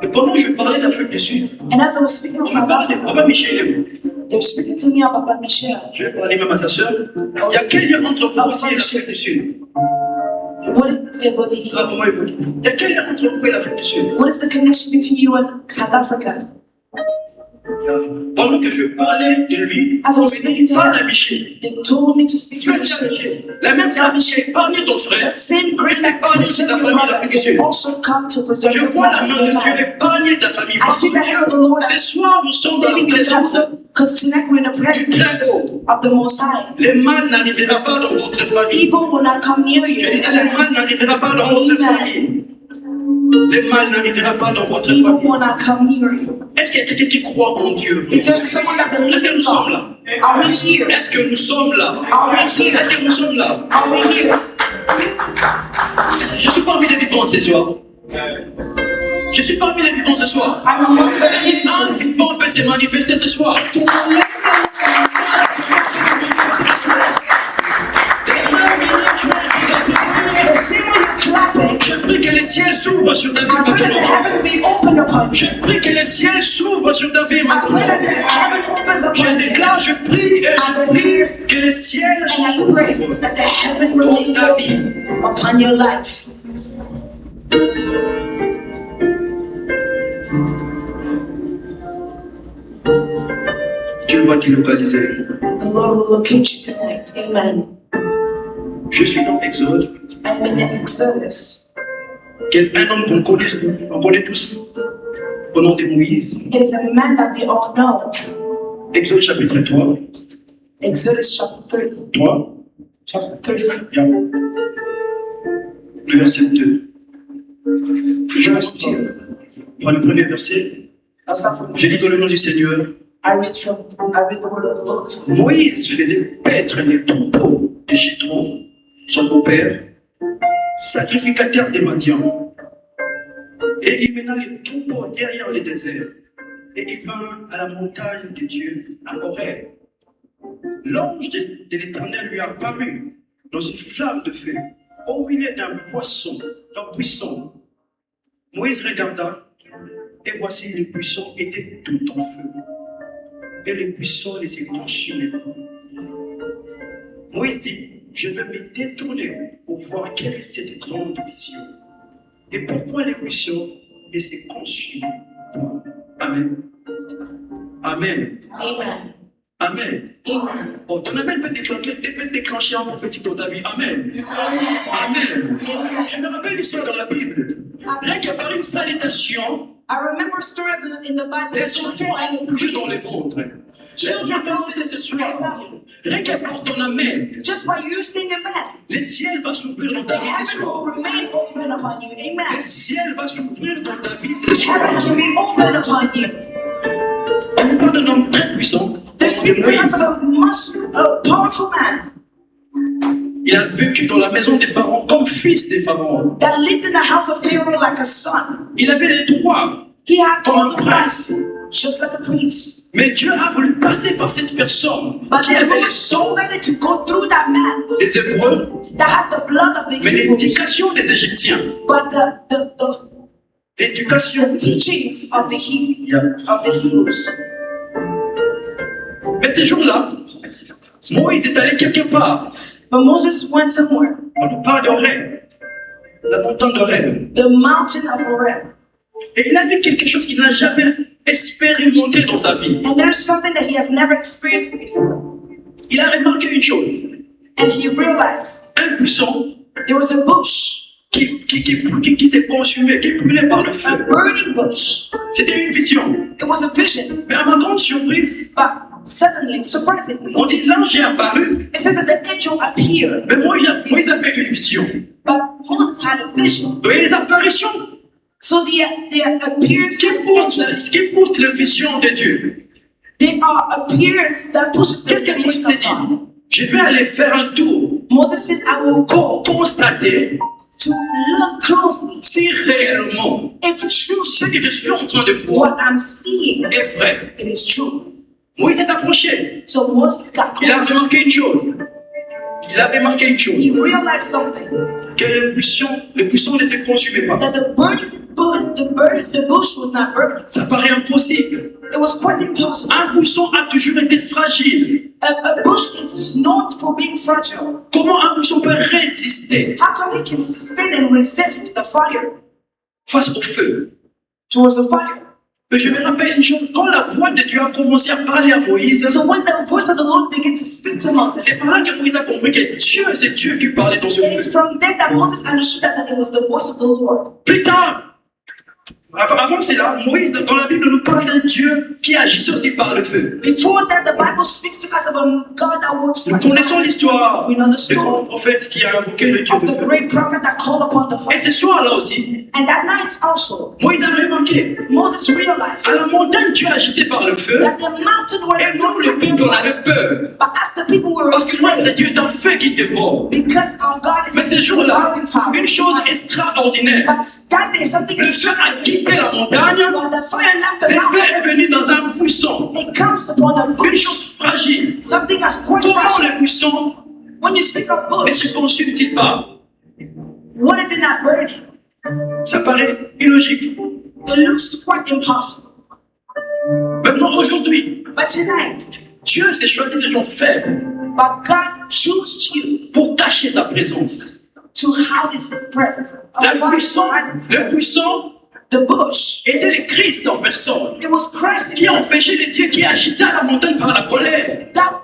Et pendant que je parlais d'Afrique du Sud, And as I was speaking of on me South parlait, Africa, Papa Michel est où? they're speaking to me about Papa Michel. Je vais parler même à sa soeur. Il y a quel lien entre vous aussi et l'Afrique du Sud? What is everybody Ah, comment il faut dire? Il y a quel lien entre vous et l'Afrique du Sud? What is the connection between you and South Africa? Pendant que je parlais de lui, As I was on me speaking dit, to parle à him, Michel. they told me to speak Tu to es à Michel. Michel. La même grâce qui a épargné ton frère, The same grace elle that épargne aussi preserved ta your famille brother d'Afrique du Sud. will also come to preserve Je your vois la main de Dieu family. épargner ta famille. I see the hand of the Lord Ce soir, nous sommes dans la saving your présence family, because tonight we're in the du presence très haut. of the Most High. Le mal n'arrivera pas dans votre famille. Evil will not come near you. Je disais, le mal n'arrivera pas dans votre Amen. famille. Le mal n'arrivera pas dans votre Evil famille. will not come near you. Est-ce qu'il y a quelqu'un qui croit en Dieu? Is there someone that believes Est-ce que in nous sommes God? là? Are we here? Est-ce que nous sommes là? Are we here? Est-ce que nous sommes là? Are we here? Est-ce vivants ce soir. Je suis parmi les vivants ce soir. I'm among the Est-ce qu'un living. vivant peut se manifester ce soir? Can I live Et maintenant, tu es en train d'applaudir. the same way you're clapping? Je prie que les ciels s'ouvrent sur ta vie I pray that the maintenant. heaven be open upon you. Je prie que les ciels s'ouvrent sur ta vie I pray maintenant. that the heaven opens Je upon you. déclare, je prie et je prie que les ciels And I pray s'ouvrent that the heaven will pour be ta open vie. upon your life. Dieu va te localiser. The Lord will locate you tonight. Amen. Je suis dans Exode. I'm in Exodus. Un homme on connaît tous, au nom de Moïse. It is a man that we all know. Exode chapitre 3. Exodus chapter 3. 3, Chapter 3. yeah. Le verset 2. Je Verse commence 2. par le premier verset. I'll start from Je lis dans le nom du Seigneur. I read the word of the Lord. Moïse faisait paître les troupeaux de Jéthro, son beau-père, sacrificateur des Madian. Et il mena les troupeaux derrière le désert. Et il vint à la montagne de Dieu, à Horeb. L'ange de l'Éternel lui apparut dans une flamme de feu, au milieu d'un buisson. Moïse regarda, et voici le buisson était tout en feu. Et le buisson ne se consumait pas. Moïse dit, je vais me détourner pour voir quelle est cette grande vision. Et pourquoi les buissons ne se consument pas. Amen. Amen. Amen. Amen. Amen. Oh, ton amen peut déclencher un prophétique dans ta vie. Amen. Amen. Je me rappelle l'histoire dans la Bible. Rien qu'à part une salutation, I remember a story in the Bible. les enfants ont bougé dans les ventres. Laisse-moi t'annoncer ce soir. Rien qu'à part ton amen, Just by you saying amen, les ciels vont s'ouvrir dans ta vie ce heaven will soir. remain open upon you. Les Amen. ciels vont s'ouvrir dans ta vie ce Heaven soir. can be open upon you. On nous parle d'un homme très puissant. They're speaking to us Moïse. of a powerful man Il a vécu dans la maison des pharaons comme fils des pharaons. that lived in the house of Pharaoh like a son. Il avait les droits He had comme all un the prince. rights, just like a priest. Mais Dieu a voulu passer par cette personne But qui the avait le Lord sang decided to go through that man des Hébreux, that has the blood of the mais Hebrews, l'éducation des Égyptiens. but the L'éducation. teachings of the Yeah. Hebrews. Mais ces jours-là, Moïse est allé quelque part. But Moses went somewhere, On nous parle d'Horeb, la montagne d'Horeb. the mountain of Horeb. Et il a vu quelque chose qu'il n'a jamais expérimenté dans sa vie. And there's something that he has never experienced before. Il a remarqué une chose. And he realized Un buisson there was a bush, qui s'est consumé, qui brûlait par le a feu. burning bush. C'était une vision. It was a vision. Mais à ma grande surprise, But suddenly, surprisingly, on dit l'ange est apparu. it says that the angel appeared. Mais Moïse a fait une vision. But Moses had a vision. Donc il y a des apparitions So the appearance, qui poussent les visions de Dieu. there are appearance that pushes the Qu'est-ce que Moïse vision s'est of dit? God. Je vais aller faire un tour Moses said, I will go pour constater to look closely si réellement if true ce que je suis en train de voir what I'm seeing, est vrai. it is true. Moïse s'est approché. So Moses got Il a close. remarqué une chose. Il a remarqué une He chose. realized something, Que le buisson ne se consumait pas. that the bush was not burning. Ça paraît impossible. It was quite impossible. Un buisson a toujours été fragile. A bush is known for being fragile. Comment un buisson peut résister How come it can sustain and resist the fire face au feu? towards the fire? Et je me rappelle une chose, quand la voix de Dieu a commencé à parler à Moïse, So when the voice of the Lord began to speak to Moses, c'est par là que Moïse a compris que c'est Dieu qui parlait dans ce it's feu. from there that Moses understood that it was the voice of the Lord. Plus tard, avant cela, Moïse, dans la Bible, nous parle d'un Dieu qui agissait aussi par le feu. Before that, the Bible speaks to us about God that works Nous by fire. connaissons l'histoire We know the du grand story prophète qui a invoqué le Dieu of de the feu. great prophet that called upon the Et fire. ce soir-là aussi, And that night also, Moïse a remarqué, Moses realized à la montagne, Dieu agissait par le feu. that the mountain where Et the nous, Lord le peuple, on avait peur. but as the people were Parce que notre afraid, Dieu est un feu qui dévore. because our God is Mais ce a jour-là, devouring fire. une chose extraordinaire. But that day something Le is feu a quitté la montagne. when the fire left the Le feu est mountain, venu dans un buisson. it comes upon a Une bush. chose fragile. Something as quite Comment fragile. le buisson When you speak of ne bush, se consume-t-il pas? what is it not burning? Ça paraît illogique. It looks quite impossible. Maintenant, aujourd'hui, But tonight, Dieu s'est choisi des gens faibles but God chose you pour cacher sa présence. to hide His presence. Le Of fire to buisson, hide His le presence. buisson The bush, était le Christ en personne it was Christ qui in us empêchait le Dieu qui agissait à la montagne par la colère. that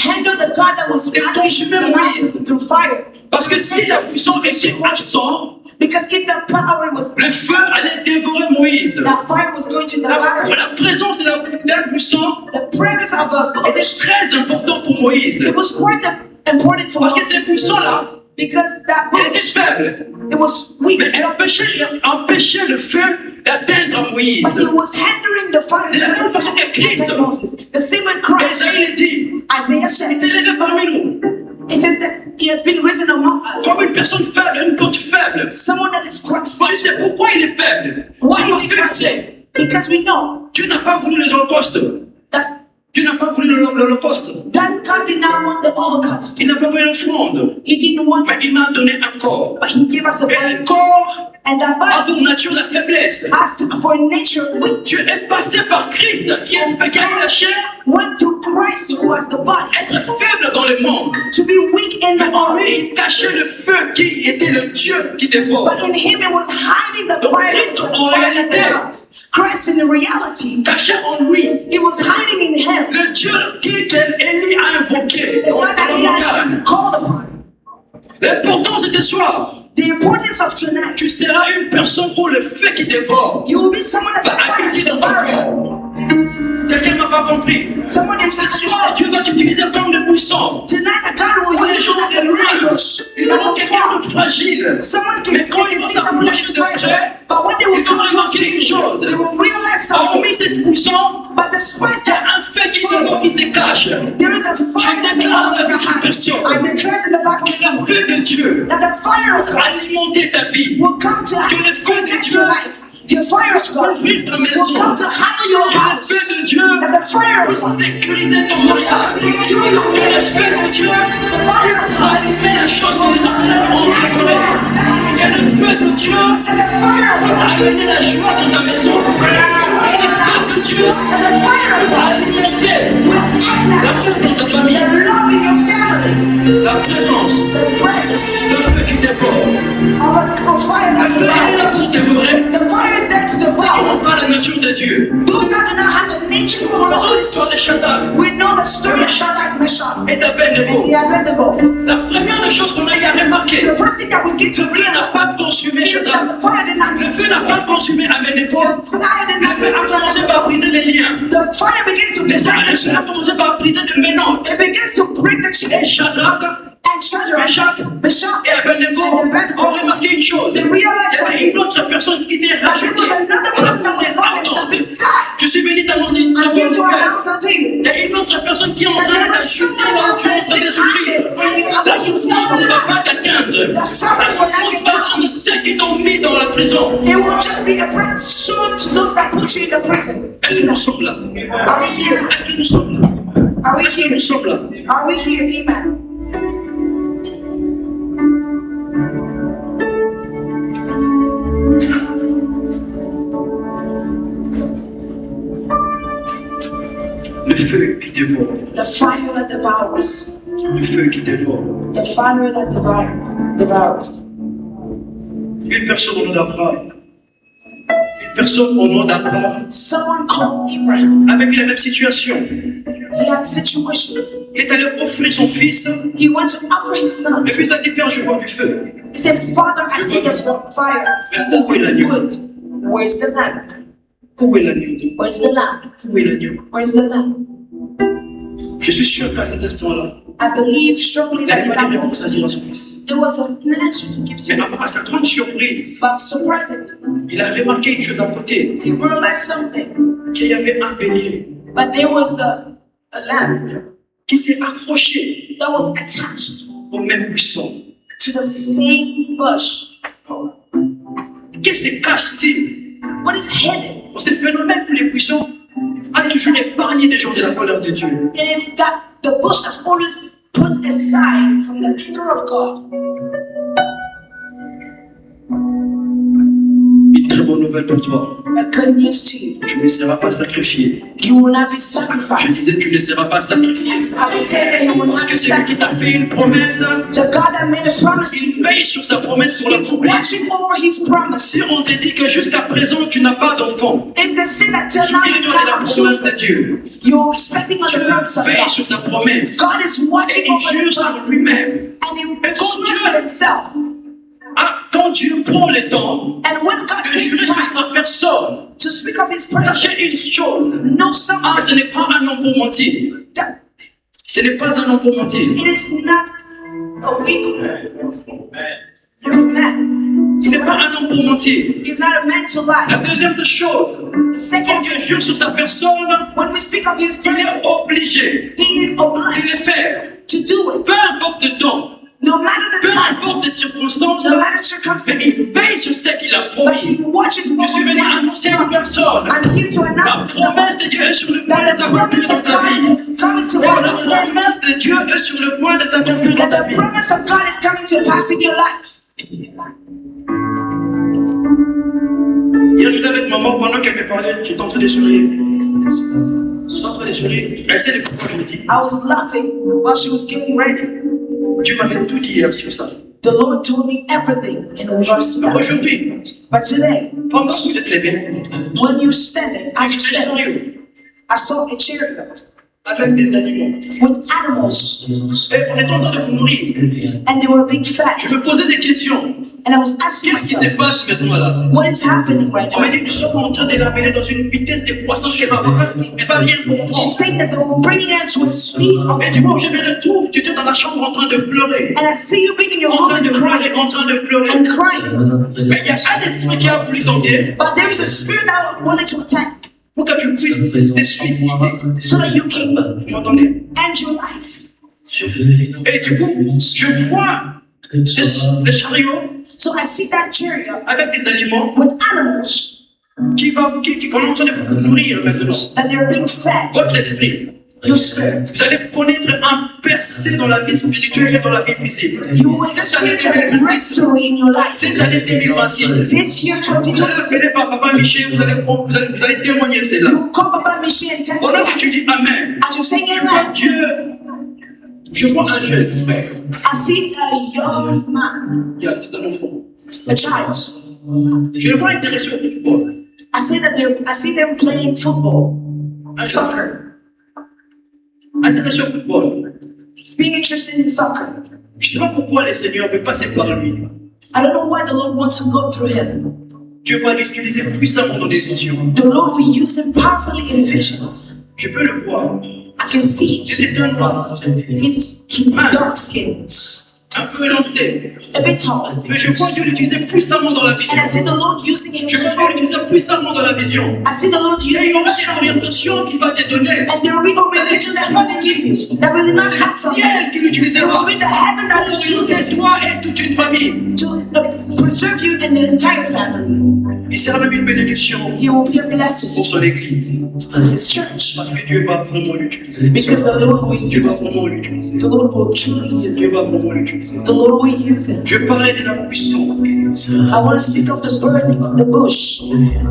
handled the God that was Et acting consumait the Moïse. mountain through fire. Parce que si le buisson était absent, Because if the power was le feu allait dévorer Moïse. that fire was going to devour La présence d'un buisson the presence of a était bush. très important pour Moïse. It was quite important for Parce que us ces buissons-là, because that il était bush, faible. it was weak, Mais elle empêchait le feu d'atteindre Moïse. but it was hindering the fire De la même façon que Christ, to Moses. The same with Christ. Isaïe le dit, Isaiah il says, s'est levé parmi nous it says that he has been risen among us. comme une personne faible, une côte faible. Someone that is quite Je fragile. sais pourquoi il est faible. Why C'est parce is he qu'il fragile? sait. Because we know Dieu n'a pas voulu l'Holocauste. that, Dieu n'a pas voulu l'Holocauste. that God did not want the Holocaust. Il n'a pas voulu l'offrande. He didn't want Mais il m'a donné un corps. but he gave us a Et body. le corps And that a body pour nature la faiblesse. asked for nature Dieu weakness. est passé par Christ qui a eu la chair, Went through Christ who has the body être faible dans le monde. to be weak in the Mais en lui, body. il cachait le feu qui était le Dieu qui dévore. But in him it was hiding the Donc fire, Christ, the en fire that réalité, devours. Christ in reality, Caché en lui, he was hiding in him. le Dieu qu'Élie a invoqué The dans God that la he montagne. had called upon. L'importance de ce soir, The importance of tonight. tu seras une personne où le feu qui dévore You will be someone that the va fire habiter is dans ton devouring. corps. Quelqu'un n'a pas compris. Someone that Ce soir, Dieu va t'utiliser comme le buisson. tonight the God will Pour les use gens you like de a loin, bush. ils verront quelqu'un de fragile. Someone can Mais see, quand they ils can vont see someone that's s'approcher de fragile, près, but when they will ils vont come close to remarquer une you, chose. they will realize something. Hormis cette buisson, But despite il y a that, un feu qui dévore, qui se cache. there is a fire that déclare devours dans la the vie d'une personne heart. I declare in the life of Que le someone feu de Dieu that the fire of va God alimenter ta vie. will come to Que le feu de connect Dieu your life. The fire of God couvrir ta will maison. come to handle your Que le house. feu de Dieu That the fire va of God sécuriser ton will mariage. secure your Que le marriage. feu de Dieu The fire of va God allumer la chose que les autres ont will enregistrée. Que le feu de Dieu that the fire of va God amener la joie dans ta maison. Que le feu de Dieu that the fire of va God alimenter will ignite l'amour dans ta famille. the love in your family. La présence, The presence le feu qui dévore. of fire Le that feu est là devours. pour dévorer. The fire is there to Ceux qui devour. n'ont pas la nature de Dieu. Those that do not have the nature Nous of connaissons God. l'histoire de Shadrach We know the story of Shadrach, Meshach, et d'Abednego. and Abednego. La première des choses qu'on a eu à remarquer, The first thing that we get to le feu n'a realize pas consumé is that Shadrach. the fire did not Le feu consume n'a pas him. consumé Abednego. The fire did Le not feu a commencé consume par him. briser les liens. The fire begins to Les break the a chain. commencé par briser le mélange. It begins to break the chain. Et Shadrach And Shadrach, Meshach Meshach, et Abednego and Abednego ont remarqué une chose. they Il realized y avait something. une autre personne qui s'est But there rajoutée. was another On a person that was fait found himself attendre. inside. Je suis venu t'annoncer une très I'm here bonne to nouvelle. announce unto you Il y a une autre personne qui est en that train there de was s'ajouter someone dans else that le has train de been souffrir. active in the La other souffrance ne va pas t'atteindre. The suffering La will not souffrance get va touched. être ceux qui t'ont mis dans la prison. It will just be a present soon to those that put you in the prison. Est-ce que nous sommes là? Are we here? Est-ce que nous sommes là? Are we Est-ce que here? nous sommes là? Are we here? Amen. Le feu qui dévore. The fire that devours. Le feu qui dévore. The fire that devours. Une personne au nom d'Abraham. Une personne au nom d'Abraham Someone called Abraham. avec la même situation. He had situations. Il est allé offrir son fils. He went to offer his son. Le fils a dit, Père, je vois du feu. He said, Father, I see the fire. I see the wood. Where's the lamp? Où est l'agneau? Where's the lamp? Où est l'agneau? Where's the lamp? Je suis sûr qu'à cet instant-là, I believe strongly Il that n'avait in pas de that réponse à moment, dire à son fils. there was an answer to give to Mais his à sa grande surprise, But surprisingly, il a remarqué une chose à côté, he realized something. qu'il y avait un bélier But there was a lamb qui s'est accroché that was attached au même buisson. to the same bush. Oh. Qu'est-ce qui se cache-t-il What is hidden? dans ce phénomène où les buissons ont toujours épargné des gens de la colère de Dieu? It is that the bush has always put aside from the anger of God. Une très bonne nouvelle pour toi. A good news to you. Tu ne seras pas sacrifié. You will not be Je sacrificed. disais, tu ne seras pas sacrifié. I was saying that you will Parce not que be c'est lui qui t'a sacrificed. fait une promesse. The God that made a promise to Il you veille sur sa promesse pour is l'accomplir. watching over his promise. Si on te dit que jusqu'à présent tu n'as pas d'enfant, If they say that till now you souviens-toi don't de la have promesse de children, Dieu. you're expecting on Dieu the promise of veille God. sur sa promesse. God is Et watching il over jure his sur promise. lui-même. And he Et swears to himself. Ah, quand Dieu prend le temps And when God de takes jurer sur time sa personne, to speak of his presence, sachez une chose. know Ah, something ce n'est pas un homme pour mentir. that Ce n'est pas un homme pour mentir. it is not a weak for a man. Ce n'est pas un homme pour mentir. He's not a man to La lie. deuxième chose, The second quand Dieu thing, jure sur sa personne, when we speak of his il est presence, obligé he is de le obliged faire. to do it. Peu importe le temps, No matter the peu time, importe les circonstances, no matter mais il circumstances, veille sur ce qu'il a but promis. he watches over Je suis venu what he's annoncer à une promised. personne. I'm here to La announce to someone promesse de Dieu est sur le point de that the s'accomplir promise dans of ta God vie. is coming to La pass in your life. promesse de Dieu est sur le point de s'accomplir dans That ta the vie. promise of God is coming to pass in your life. Hier, j'étais avec maman pendant qu'elle me parlait, j'étais en train de sourire. J'étais en train de sourire. Elle sait pourquoi je le dis. I was laughing while she was getting ready. Dieu m'avait tout dit hier sur ça. The Lord told me everything in regards to that. Aujourd'hui, But today, pendant que vous êtes levé, when you're standing, as j'ai you're vu un standing, chariot I saw a chariot avec des animaux. with animals, Et on était en train de vous nourrir. and they were being fed. Je me posais des questions. And I was asking Qu'est-ce qui se myself, passe maintenant là? what is happening right On m'a now? dit, nous sommes en train de l'amener dans une vitesse de croissance qu'elle va rien She's comprendre. saying that they were bringing her to a speed of Et du coup, growth. je me retrouve, tu étais dans la chambre en train de pleurer. And I see you being in your En room train de and pleurer, crying en train de pleurer. and crying. Mais il y a un esprit qui a voulu t'aider But there is a spirit that wanted to attack pour que tu puisses te suicider. so that you can Vous m'entendez? end your life. Et du coup, je vois le chariot So I see that chariot avec des aliments with animals qu'on est en train de vous nourrir maintenant. that they're being fed. Votre esprit. Your spirit. Vous allez connaître un percé dans la vie spirituelle et dans la vie physique. You will Cette année experience a 2026, breakthrough in your life. cette année 2026, This year vous allez appeler 2026, par Papa Michel, vous allez témoigner cela. you will come Papa Michi and Pendant testify. que tu dis Amen, As you're saying je vois amen, Dieu, je vois un jeune frère. I see a young man, C'est un enfant. a child. Je le vois intéressé au football. I see them playing football, Un jeune frère. soccer. Intéressé au football. Being interested in soccer. Je ne sais pas pourquoi le Seigneur veut passer par lui. I don't know why the Lord wants to go through him. Dieu va l'utiliser puissamment dans des visions. The Lord will use him powerfully in visions. Je peux le voir. I can see it. Il est un noir, He's dark skinned, un peu élancé. a bit tall. Mais je vois Dieu l'utiliser puissamment dans la And vision. I see the Lord using him. Je vois Dieu l'utiliser puissamment dans la vision. I see the Lord Et il using y him aura une strongly. orientation qu'il va te donner. And there will be orientation that He will give you. That will not C'est le have something. ciel qui There l'utilisera. will be the heaven that is Pour choosing utiliser toi et toute une famille. to preserve you and the entire family. Il sera même une bénédiction He will be a pour blessing son église. to His church. Parce que Dieu va vraiment l'utiliser. Because the Lord will Dieu va use him. vraiment l'utiliser. The Lord will truly use Dieu him. va vraiment l'utiliser. The Lord will use him. Je parlais de la puissance I want to speak of the burning, the bush.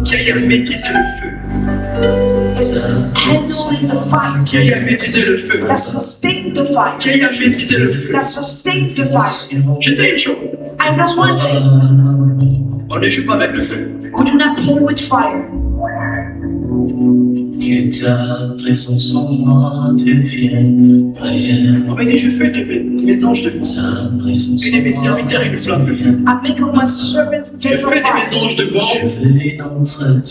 qui a maîtrisé le feu. It's handling the fire. Qui a maîtrisé le feu. That sustained the fire. Qui a maîtrisé le feu. That sustained the fire. Je sais une chose. I know one thing. On ne joue pas avec le feu. We do not play with fire. Que ta présence en moi devienne réelle. On m'a dit, je fais de mes de mes anges de feu. Fais de mes serviteurs une flamme de feu. I make of my servant Je flames of fais de mes fire. anges de vent.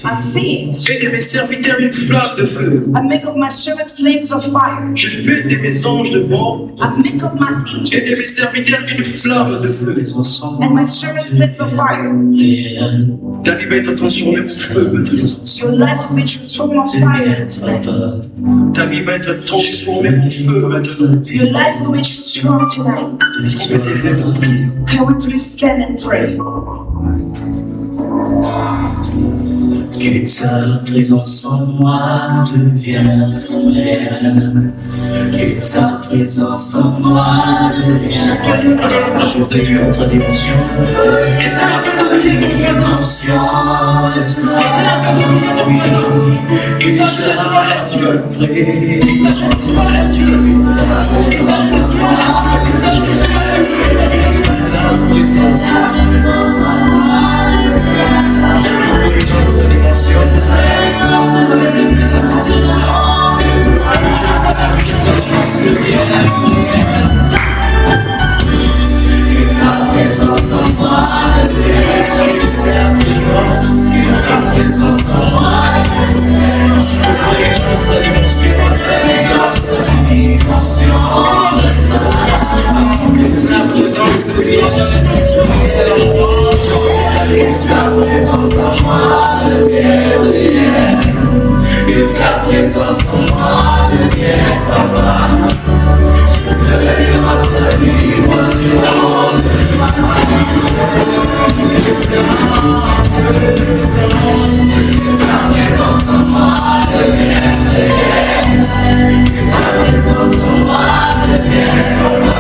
I'm seeing. Fais de mes serviteurs une flamme de feu. I make of my servant flames of fire. Je fais de mes anges de vent. I make of my Et de mes angels serviteurs une flamme de feu. and my servant flames of fire. Ta vie va être transformée en feu maintenant. Your life will be transformed of fire tonight. Ta vie va être transformée en feu maintenant. Your life will be transformed tonight. Est-ce qu'on peut essayer de prier? Can we please stand and pray? Que ta présence en moi devienne réelle. Que ta présence en moi devienne Sois dans la chose de Dieu. notre dimension. Et ça n'a pas d'oublier ton voisin. Et ça n'a pas d'oublier ton voisin. Il s'agit de toi, la Dieu. Il s'agit de toi, la Dieu. Il s'agit de toi, la Dieu. Il s'agit de toi, la Dieu. Ta présence en moi devienne notre dimension. Que ta présence en moi devienne, que ta présence en moi devienne, je veux notre dimension, notre dimension. Que ta présence devienne, que ta présence en moi devienne réelle. Que ta présence en moi devienne papa. Je veux notre dimension. Que ta présence en moi devienne réelle. Que ta présence en moi devienne papa.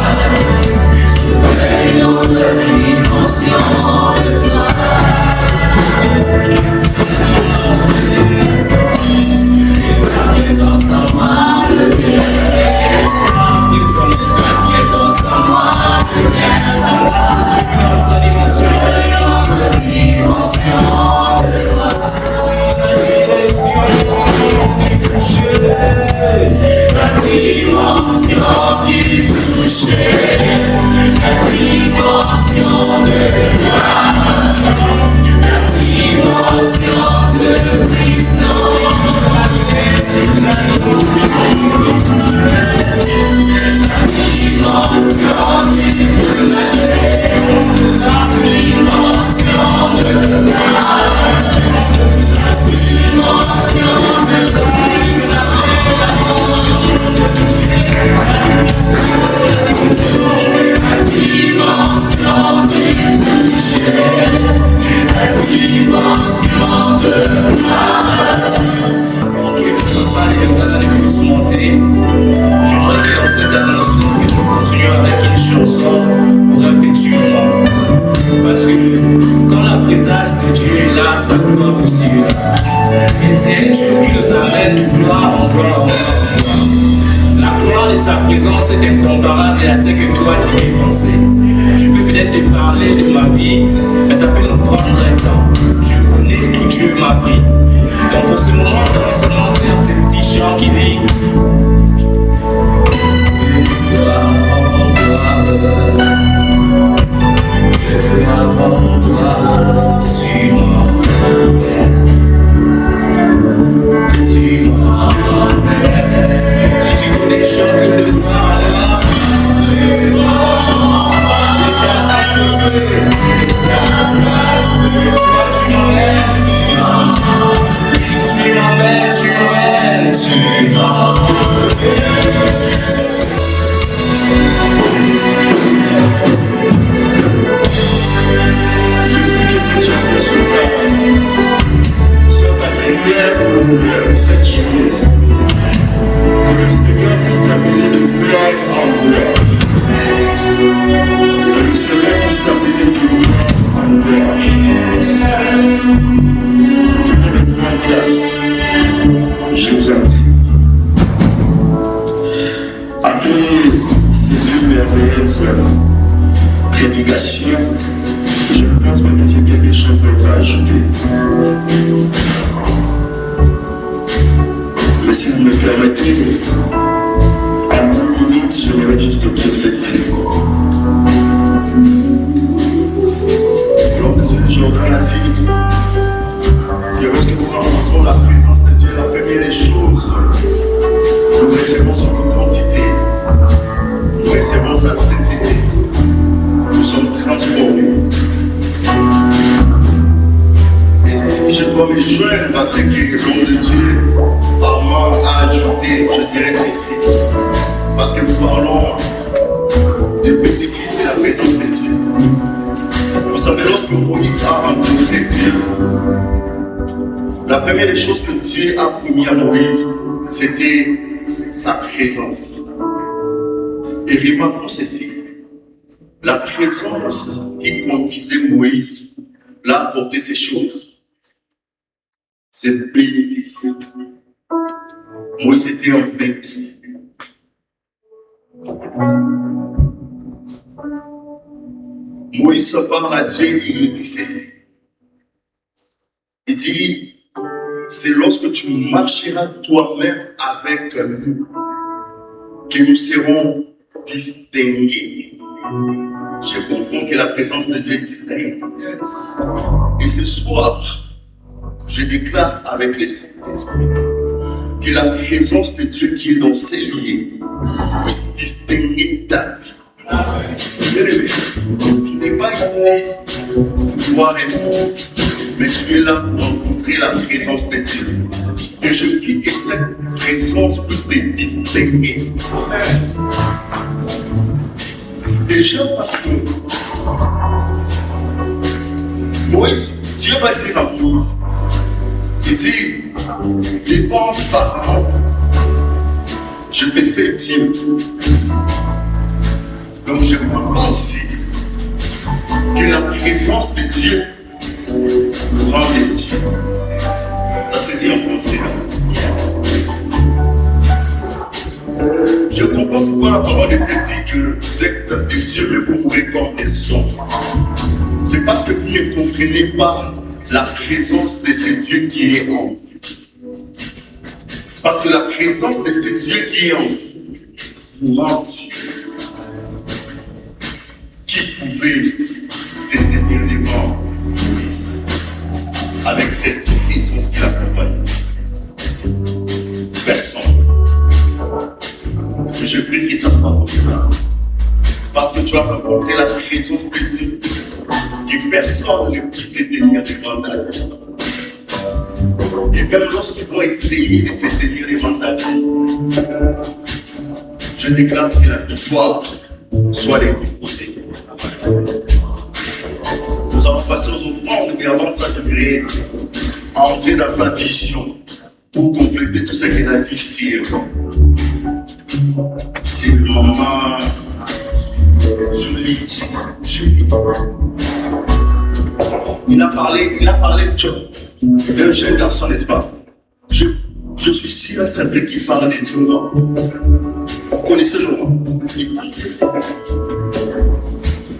Je veux une autre dimension de toi. Que ta présence en moi devienne. Ta présence en moi devienne. Je veux une autre dimension de toi. La dimension du toucher, la dimension de grâce, la dimension de puissance, la dimension du toucher, la dimension du toucher, la dimension de grâce, la dimension de grâce. La dimension du toucher, la dimension de grâce. Ok, on ne peut pas les puissent monter. J'aimerais que dans cette annonce-là, que nous continuions avec une chanson pour répétument. Parce que quand la présence de Dieu est là, sa gloire aussi est là. Et c'est un Dieu qui nous amène de gloire en gloire en gloire. La gloire de sa présence est incomparable à ce que toi tu peux penser. Je peux peut-être te parler de ma vie, mais ça peut nous prendre un temps. Je connais d'où Dieu m'a pris. Donc pour ce moment, nous allons seulement faire ce petit chant qui dit de gloire en gloire, de gloire en gloire, tu m'emmènes. Tu m'emmènes. Si tu connais, chante de gloire. L'état sainteté, l'état sainteté, toi tu m'emmènes. Tu m'emmènes, tu m'emmènes, tu m'emmènes. Que cette chanson soit ta prière pour cette journée. Que le Seigneur puisse t'amener de gloire en gloire. Que le Seigneur puisse t'amener de gloire en gloire. Venez me prendre place. Je vous en prie. Après ces deux merveilleuses prédications, je ne pense pas que j'ai quelque chose d'autre à ajouter. Mais si vous me permettez, en 1 minute, j'aimerais juste dire ceci. dois me joindre à ce que l'homme de Dieu a ajouté, je dirais ceci. Parce que nous parlons des bénéfices de la présence de Dieu. Vous savez, lorsque Moïse a rencontré Dieu, la première des choses que Dieu a promis à Moïse, c'était sa présence. Et remarquons ceci, la présence qui conduisait Moïse l'a apporté ces choses, ces bénéfices. Moïse était un vaincu. Moïse parle à Dieu, il lui dit ceci. Il dit, c'est lorsque tu marcheras toi-même avec nous que nous serons distingués. Je comprends que la présence de Dieu est distincte. Et ce soir, je déclare avec le Saint-Esprit que la présence de Dieu qui est dans ces lieux puisse distinguer ta vie. Bien-aimé, tu n'es pas ici pour voir un monde, mais tu es là pour rencontrer la présence de Dieu. Et je prie que cette présence puisse te distinguer. Déjà parce que Moïse, Dieu va dire à Moïse, il dit, devant Pharaon, je t'ai fait Dieu. Donc je comprends aussi que la présence de Dieu rend les dieux. Ça se dit en français. Je comprends pourquoi la parole de Dieu dit que vous êtes des dieux, mais vous mourrez comme des hommes. C'est parce que vous ne comprenez pas la présence de ce Dieu qui est en vous. Parce que la présence de ce Dieu qui est en vous vous rend Dieu. Qui pouvait se tenir devant Moïse avec cette présence qui l'accompagne? Personne. Mais je prie que ça soit comme ça. Parce que tu as rencontré la présence de Dieu, que personne ne puisse se tenir devant ta vie. Et même lorsqu'ils vont essayer de se tenir devant ta vie, je déclare que la victoire soit de ton côté. Nous allons passer aux offrandes, mais avant ça, je voudrais entrer dans sa vision pour compléter tout ce qu'il a dit c'est le moment Julie. Il a parlé d'un jeune garçon, n'est-ce pas? Je suis sûr et certain qu'il parle de Noah. Vous connaissez Noah?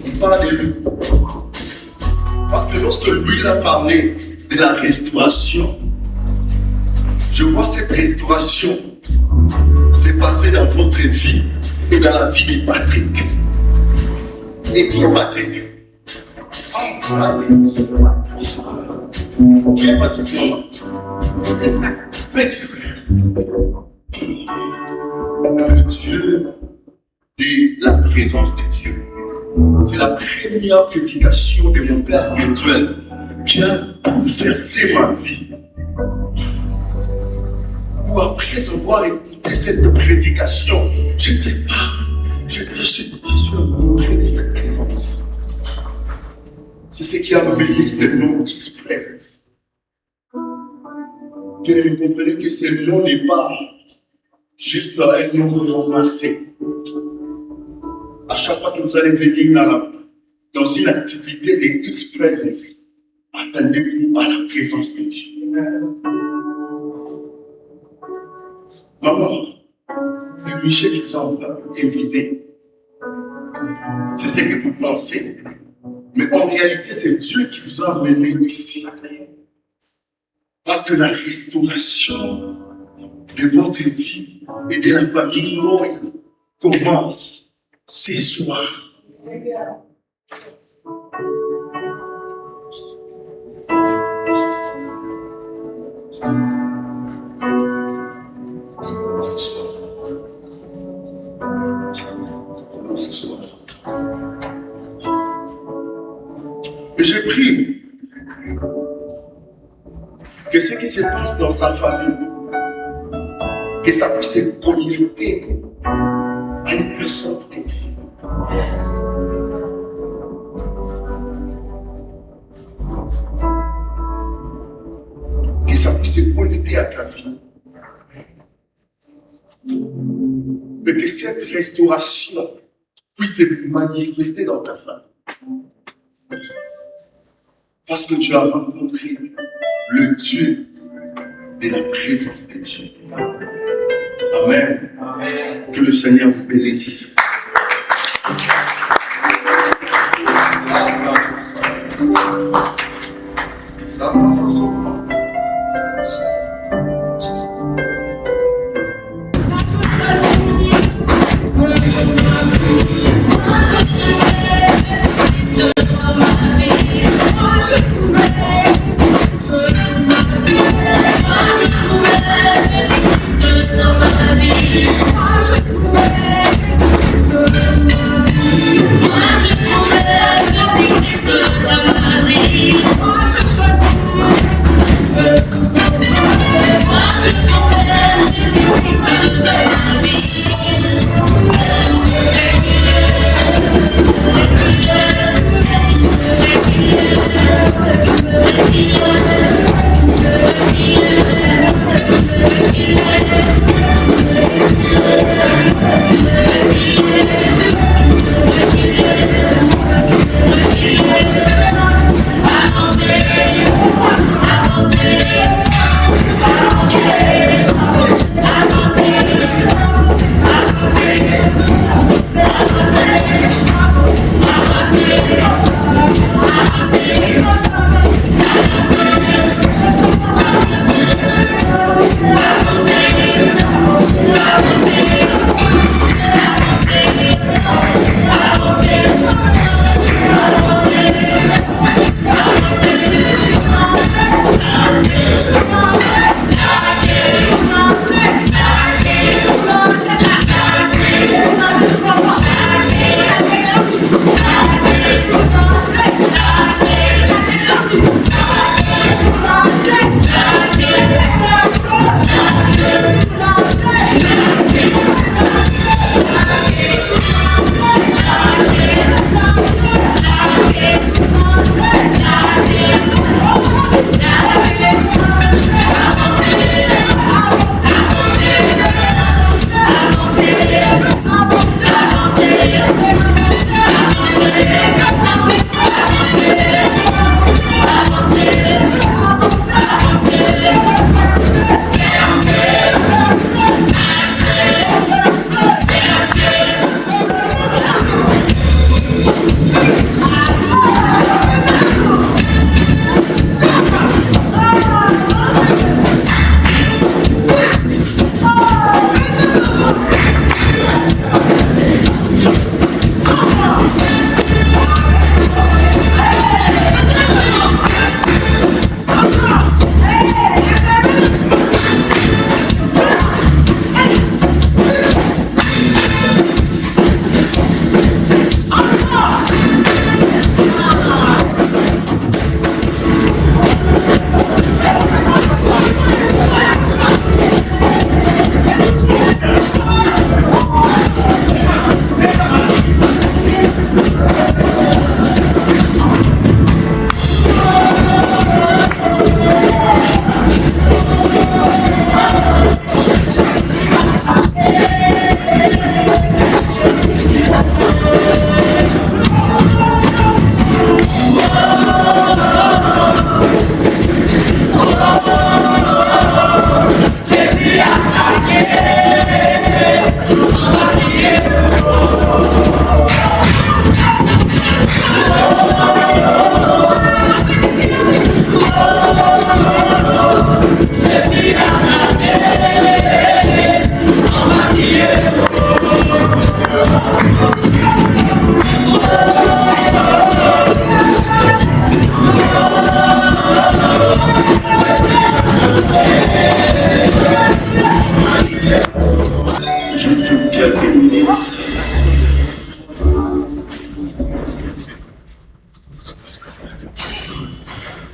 Il parle de lui. Parce que lorsque lui a parlé de la restauration, je vois cette restauration s'est passée dans votre vie et dans la vie de Patrick. Et qui est Patrick? Qui est Patrick? Petit frère. Le Dieu de la présence de Dieu. C'est la première prédication de mon père spirituel qui a bouleversé ma vie. Ou après avoir écouté cette prédication, je ne sais pas, je suis amoureux de cette présence. C'est ce qui a mené ce nom His Presence. Bien aimé, comprenez que ce nom n'est pas juste un nom ramassé. À chaque fois que vous allez venir dans une activité de His Presence, attendez-vous à la présence de Dieu. Maman, c'est Michel qui vous a invité. C'est ce que vous pensez. Mais en réalité, c'est Dieu qui vous a amené ici. Parce que la restauration de votre vie et de la famille Noé commence ce soir. Et j'ai pris que ce qui se passe dans sa famille, que ça puisse se connecter à une personne ici. Que ça puisse se connecter à ta vie. Mais que cette restauration puisse se manifester dans ta famille. Parce que tu as rencontré le Dieu de la présence de Dieu. Amen. Amen. Que le Seigneur vous bénisse.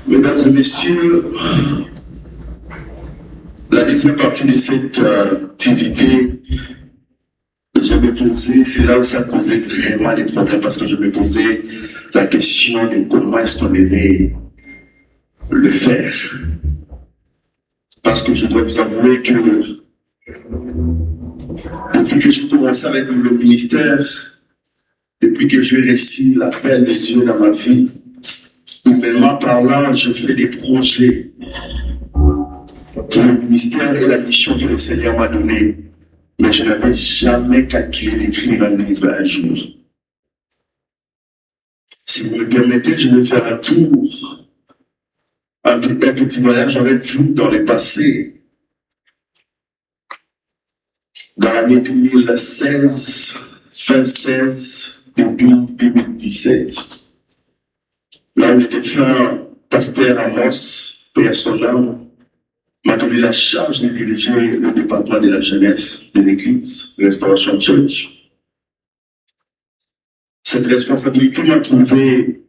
Mesdames et messieurs, La deuxième partie de cette activité, je me posais, c'est là où ça posait vraiment des problèmes parce que je me posais la question de comment est-ce qu'on devait le faire. Parce que je dois vous avouer que depuis que j'ai commencé avec le ministère, depuis que j'ai reçu l'appel de Dieu dans ma vie, humainement parlant, je fais des projets pour le ministère et la mission que le Seigneur m'a donnée. Mais je n'avais jamais calculé d'écrire un livre un jour. Si vous me permettez, je vais faire un tour, un petit voyage avec vous dans le passé. Dans l'année 2016, fin 16, début 2017, là où le défunt pasteur Amos, paix à son âme, m'a donné la charge de diriger le département de la jeunesse de l'église, Restoration Church. Cette responsabilité m'a trouvé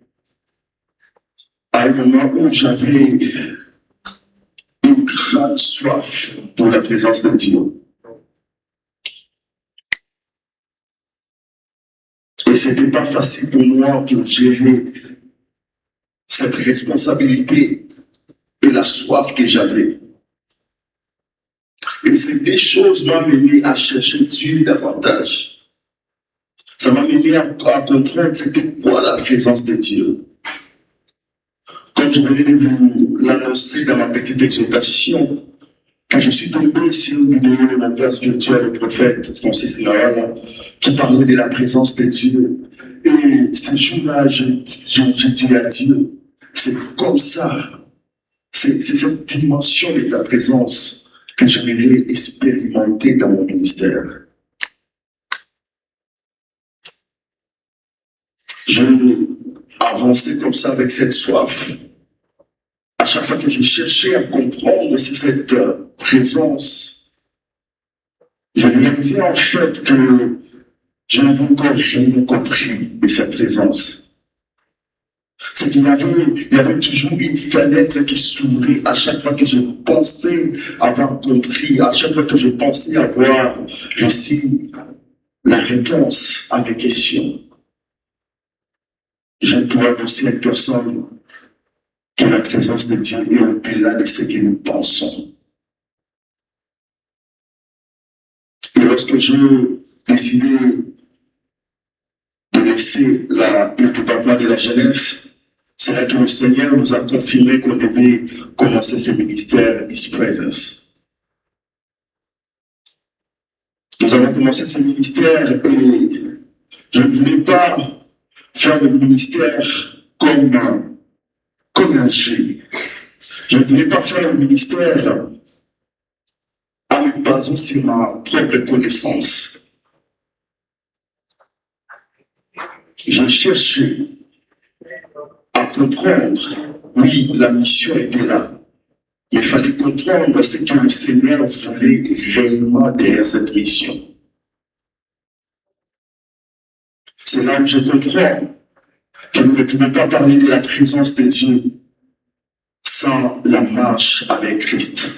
à un moment où j'avais une grande soif pour la présence de Dieu. Et ce n'était pas facile pour moi de gérer cette responsabilité et la soif que j'avais. Et ces deux choses m'ont mené à chercher Dieu davantage. Ça m'a mené à comprendre c'était quoi la présence de Dieu. Comme je venais de vous l'annoncer dans ma petite exhortation, quand je suis tombé sur une vidéo de mon père spirituel, le prophète Francis Ngawala, qui parlait de la présence de Dieu. Et ce jour-là, j'ai dit à Dieu, c'est comme ça, c'est cette dimension de ta présence que j'aimerais expérimenter dans mon ministère. Je avançais comme ça avec cette soif. À chaque fois que je cherchais à comprendre si cette présence, je réalisais en fait que je n'avais encore jamais compris de cette présence. C'est qu'il y avait toujours une fenêtre qui s'ouvrait à chaque fois que je pensais avoir compris, à chaque fois que je pensais avoir reçu la réponse à mes questions. Je dois annoncer à une personne que la présence de Dieu est au-delà de ce que nous pensons. Et lorsque j'ai décidé de laisser le département de la jeunesse, c'est là que le Seigneur nous a confirmé qu'on devait commencer ce ministère His Presence. Nous avons commencé ce ministère et je ne voulais pas faire le ministère comme un jeu. Je ne voulais pas faire le ministère en me basant sur ma propre connaissance. Je cherchais à comprendre, oui, la mission était là, mais il fallait comprendre ce que le Seigneur voulait réellement derrière cette mission. C'est là où je comprends que nous ne pouvons pas parler de la présence de Dieu sans la marche avec Christ.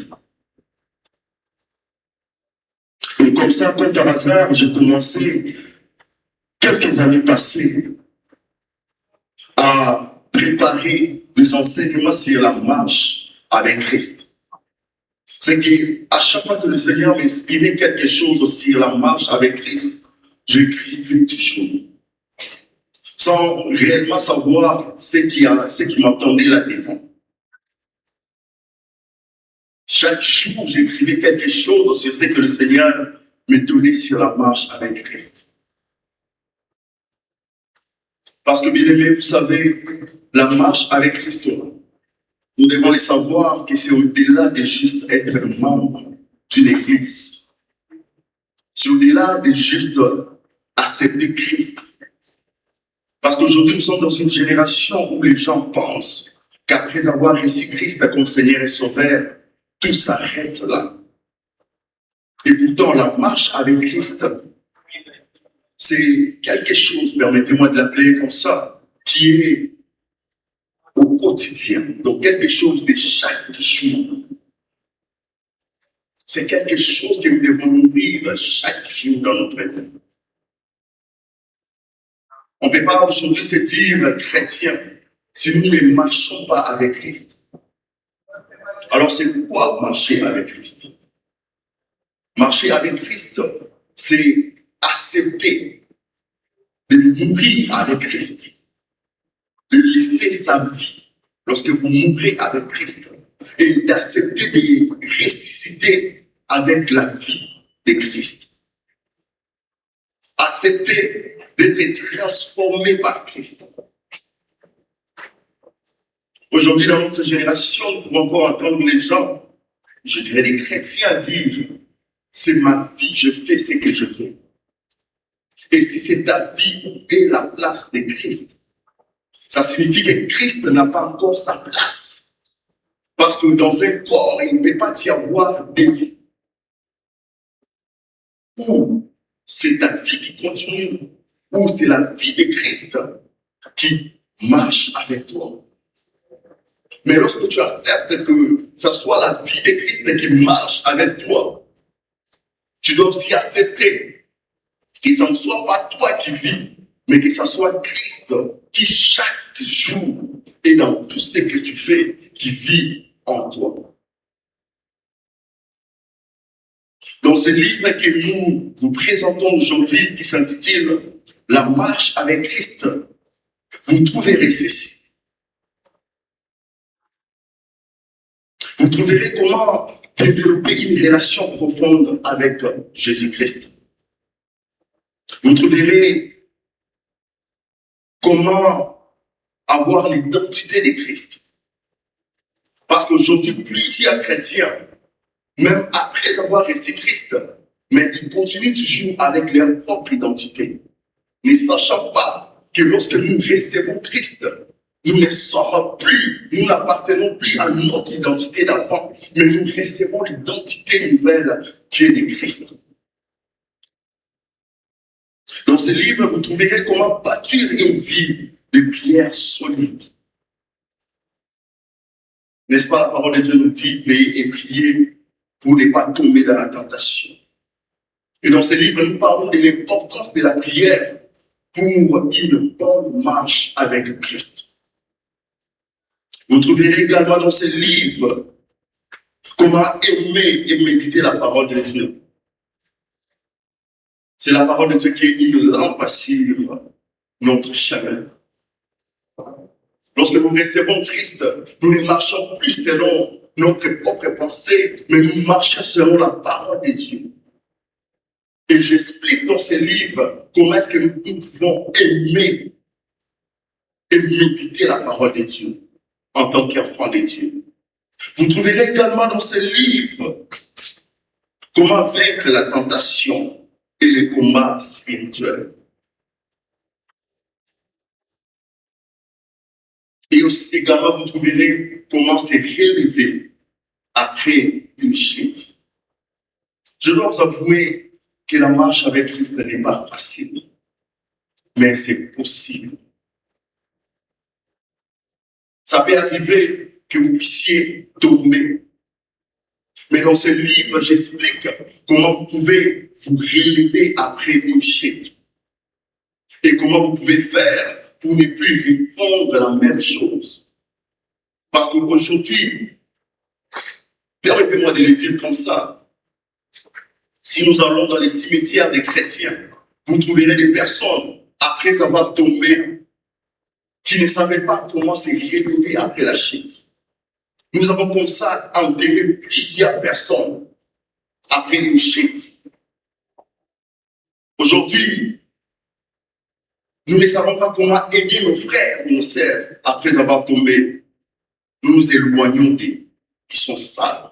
Et comme ça, comme par hasard, j'ai commencé, quelques années passées, à préparer des enseignements sur la marche avec Christ. C'est qu'à chaque fois que le Seigneur m'inspirait quelque chose sur la marche avec Christ, j'écrivais toujours, sans réellement savoir ce qui m'attendait là-devant. Chaque jour, j'écrivais quelque chose sur ce que le Seigneur me donnait sur la marche avec Christ. Parce que, bien aimé, vous savez, la marche avec Christ, nous devons le savoir que c'est au-delà de juste être membre d'une église. C'est au-delà de juste accepter Christ. Parce qu'aujourd'hui, nous sommes dans une génération où les gens pensent qu'après avoir reçu Christ comme Seigneur et Sauveur, tout s'arrête là. Et pourtant, la marche avec Christ, c'est quelque chose, permettez-moi de l'appeler comme ça, qui est au quotidien, donc quelque chose de chaque jour. C'est quelque chose que nous devons nourrir chaque jour dans notre vie. On ne peut pas aujourd'hui se dire chrétien si nous ne marchons pas avec Christ. Alors c'est quoi marcher avec Christ? Marcher avec Christ, c'est accepter de mourir avec Christ, de laisser sa vie lorsque vous mourrez avec Christ et d'accepter de ressusciter avec la vie de Christ. Accepter d'être transformé par Christ. Aujourd'hui, dans notre génération, nous pouvons encore entendre les gens, je dirais les chrétiens, dire « c'est ma vie, je fais ce que je fais ». Et si c'est ta vie, où est la place de Christ? Ça signifie que Christ n'a pas encore sa place. Parce que dans un corps, il ne peut pas y avoir de vie. Ou c'est ta vie qui continue, ou c'est la vie de Christ qui marche avec toi. Mais lorsque tu acceptes que ce soit la vie de Christ qui marche avec toi, tu dois aussi accepter que ce ne soit pas toi qui vis, mais que ce soit Christ qui chaque jour et dans tout ce que tu fais, qui vit en toi. Dans ce livre que nous vous présentons aujourd'hui, qui s'intitule « La marche avec Christ », vous trouverez ceci. Vous trouverez comment développer une relation profonde avec Jésus-Christ. Vous trouverez comment avoir l'identité de Christ. Parce qu'aujourd'hui, plusieurs chrétiens, même après avoir reçu Christ, mais ils continuent toujours avec leur propre identité, ne sachant pas que lorsque nous recevons Christ, nous ne sommes plus, nous n'appartenons plus à notre identité d'avant, mais nous recevons l'identité nouvelle qui est de Christ. Dans ce livre, vous trouverez comment bâtir une vie de prière solide. N'est-ce pas, la parole de Dieu nous dit, veillez et priez pour ne pas tomber dans la tentation. Et dans ce livre, nous parlons de l'importance de la prière pour une bonne marche avec Christ. Vous trouverez également dans ce livre comment aimer et méditer la parole de Dieu. C'est la parole de Dieu qui est une lampe sur notre chemin. Lorsque nous recevons Christ, nous ne marchons plus selon notre propre pensée, mais nous marchons selon la parole de Dieu. Et j'explique dans ce livre comment est-ce que nous pouvons aimer et méditer la parole de Dieu en tant qu'enfant de Dieu. Vous trouverez également dans ce livre comment vaincre la tentation et les combats spirituels. Et aussi également, vous trouverez comment se relever après une chute. Je dois vous avouer que la marche avec Christ n'est pas facile, mais c'est possible. Ça peut arriver que vous puissiez tomber. Mais dans ce livre, j'explique comment vous pouvez vous relever après une chute. Et comment vous pouvez faire pour ne plus répondre à la même chose. Parce qu'aujourd'hui, permettez-moi de le dire comme ça, si nous allons dans les cimetières des chrétiens, vous trouverez des personnes, après avoir tombé, qui ne savaient pas comment se relever après la chute. Nous avons comme ça enterré plusieurs personnes après une chute. Aujourd'hui, nous ne savons pas comment aider nos frères ou nos sœurs après avoir tombé. Nous nous éloignons d'eux qui sont sales.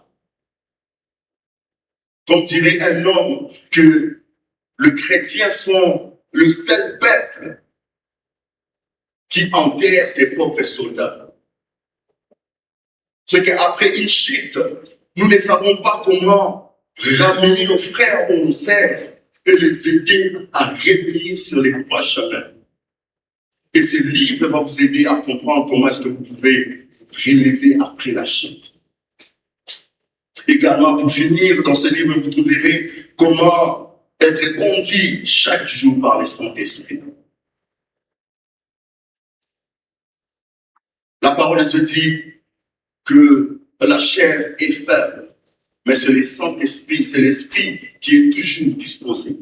Comme dirait un homme que les chrétiens sont le seul peuple qui enterre ses propres soldats. C'est qu'après une chute, nous ne savons pas comment ramener nos frères ou nos sœurs et les aider à revenir sur les droits chemins. Et ce livre va vous aider à comprendre comment est-ce que vous pouvez vous relever après la chute. Également, pour finir, dans ce livre, vous trouverez comment être conduit chaque jour par le Saint-Esprit. La parole de Dieu dit que la chair est faible, mais c'est le Saint-Esprit, c'est l'Esprit qui est toujours disposé.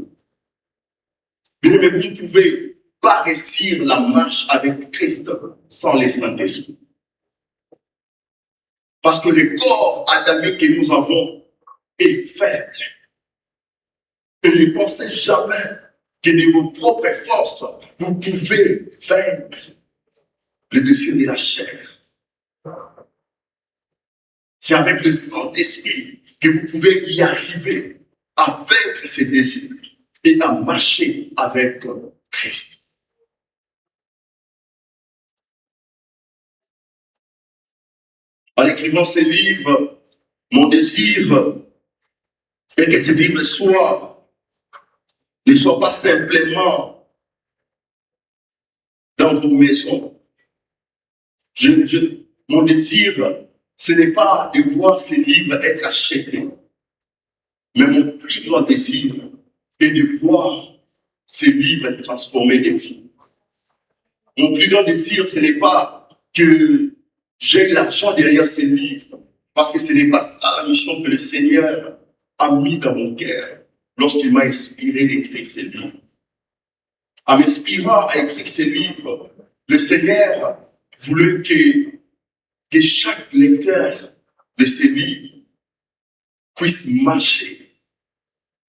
Mais vous ne pouvez pas réussir la marche avec Christ sans le Saint-Esprit. Parce que le corps adamique que nous avons est faible. Et ne pensez jamais que de vos propres forces, vous pouvez vaincre le désir de la chair. C'est avec le Saint-Esprit que vous pouvez y arriver à vaincre ces désirs et à marcher avec Christ. En écrivant ces livres, mon désir est que ces livres ne soient pas simplement dans vos maisons. Mon désir, ce n'est pas de voir ces livres être achetés, mais mon plus grand désir est de voir ces livres transformer des vies. Mon plus grand désir, ce n'est pas que j'ai l'argent derrière ces livres, parce que ce n'est pas ça la mission que le Seigneur a mis dans mon cœur lorsqu'il m'a inspiré d'écrire ces livres. En m'inspirant à écrire ces livres, le Seigneur voulait que chaque lecteur de ces livres puisse marcher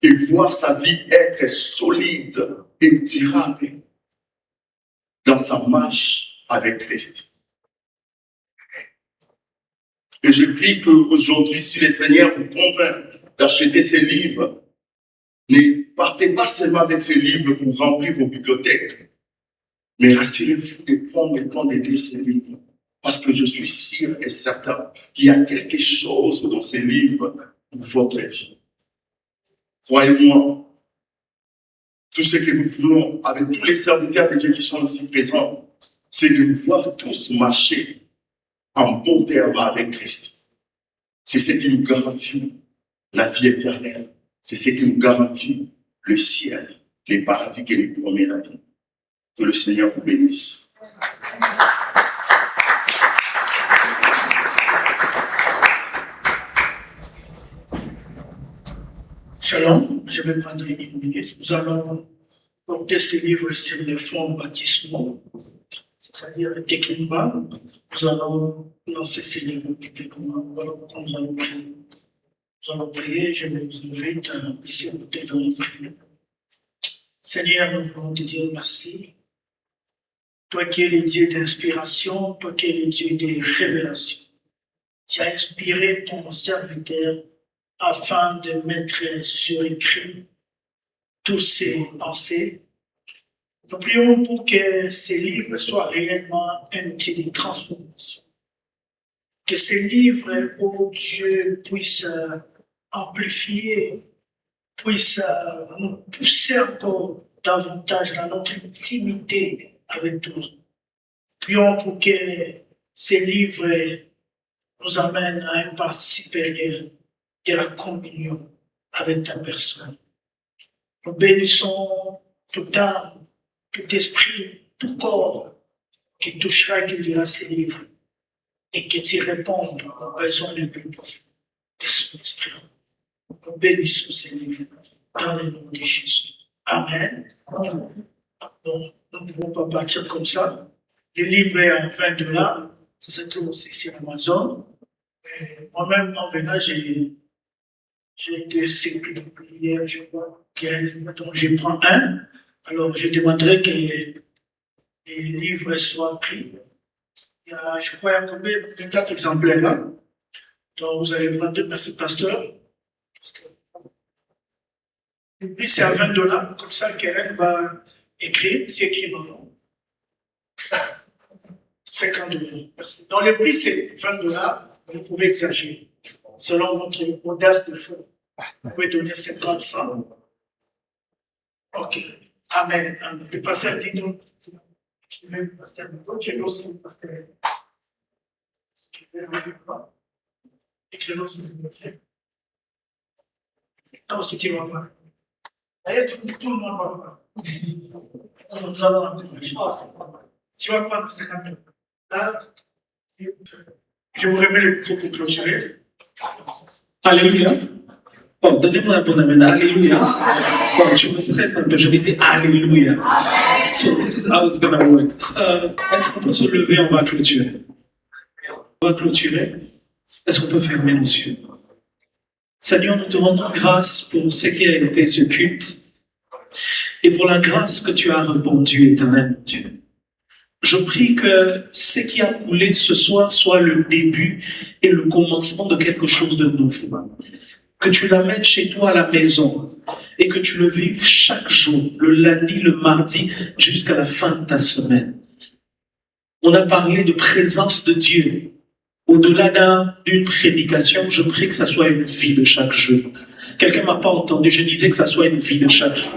et voir sa vie être solide et durable dans sa marche avec Christ. Et je prie qu'aujourd'hui, si le Seigneur vous convainc d'acheter ces livres, ne partez pas seulement avec ces livres pour remplir vos bibliothèques, mais rassurez-vous de prendre le temps de lire ces livres. Parce que je suis sûr et certain qu'il y a quelque chose dans ces livres pour votre vie. Croyez-moi, tout ce que nous voulons avec tous les serviteurs de Dieu qui sont ici présents, c'est de nous voir tous marcher en bon terme avec Christ. C'est ce qui nous garantit la vie éternelle. C'est ce qui nous garantit le ciel, les paradis que nous promet la vie. Que le Seigneur vous bénisse. Shalom, je vais prendre une minute. Nous allons porter ce livre sur les fonds baptismaux, c'est-à-dire techniquement, nous allons lancer ce livre publiquement. Voilà pourquoi nous allons prier. Nous allons prier, je vous invite à ici écouter dans la prière. Seigneur, nous voulons te dire merci. Toi qui es le Dieu d'inspiration, toi qui es le Dieu des révélations, tu as inspiré ton serviteur afin de mettre sur écrit toutes ces pensées. Nous prions pour que ces livres soient réellement un outil de transformation. Que ces livres, oh Dieu, puissent amplifier, puissent nous pousser encore davantage dans notre intimité avec toi. Prions pour que ces livres nous amènent à un pas supérieur de la communion avec ta personne. Nous bénissons toute âme, tout esprit, tout corps qui touchera, qui lira ces livres et que tu répondes aux besoins les plus profonds de son esprit. Nous bénissons ces livres dans le nom de Jésus. Amen. Bon, nous ne pouvons pas partir comme ça. Le livre est à $20. Ça se trouve aussi sur Amazon. Moi-même, en venant, j'ai été sécu de prière, je crois, donc je prends un. Alors, je demanderai que les livres soient pris. Il y a, je crois, il y a combien? 24 exemplaires là. Donc, vous allez prendre, merci, pasteur. Le prix, c'est à $20. Comme ça, Keren va écrire, c'est écrit maintenant. $50. Merci. Donc, le prix, c'est $20. Vous pouvez exagérer. Selon votre audace de fond, vous pouvez donner 50, 100. Ok. Amen. Amen. Le pasteur dit nous. Écrivez le pasteur. Écrivez aussi le pasteur. Écrivez aussi le pasteur. Non, si tu ne vas pas. D'ailleurs, tout le monde va pas. Nous allons encourager. Tu vas prendre 50 minutes. Là, je vous révèle le micro pour clôturer. Alléluia. Bon, donnez-moi un bon amen. Alléluia. Bon, tu me stresses un peu. Je disais Alléluia. So, this is how it's gonna work. Est-ce qu'on peut se lever? On va clôturer. On va clôturer. Est-ce qu'on peut fermer nos yeux? Seigneur, nous te rendons grâce pour ce qui a été ce culte et pour la grâce que tu as répandue, éternel Dieu. Je prie que ce qui a coulé ce soir soit le début et le commencement de quelque chose de nouveau. Que tu l'amènes chez toi à la maison et que tu le vives chaque jour, le lundi, le mardi, jusqu'à la fin de ta semaine. On a parlé de présence de Dieu. Au-delà d'une prédication, je prie que ça soit une vie de chaque jour. Quelqu'un m'a pas entendu, je disais que ça soit une vie de chaque jour.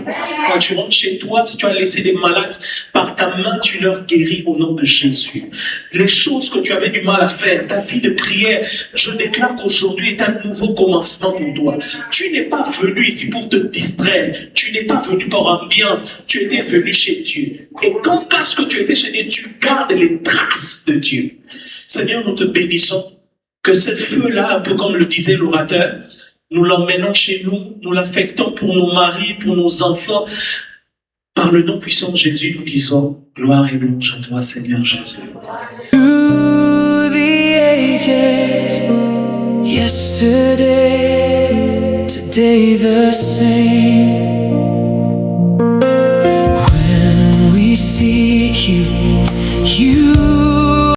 Quand tu rentres chez toi, si tu as laissé des malades, par ta main, tu leur guéris au nom de Jésus. Les choses que tu avais du mal à faire, ta vie de prière, je déclare qu'aujourd'hui est un nouveau commencement pour toi. Tu n'es pas venu ici pour te distraire. Tu n'es pas venu par ambiance. Tu étais venu chez Dieu. Et quand, parce que tu étais chez Dieu, tu gardes les traces de Dieu. Seigneur, nous te bénissons. Que ce feu-là, un peu comme le disait l'orateur, nous l'emmenons chez nous, nous l'affectons pour nos maris, pour nos enfants. Par le nom puissant de Jésus, nous disons gloire et louange à toi, Seigneur Jésus. Through the ages, yesterday, today the same.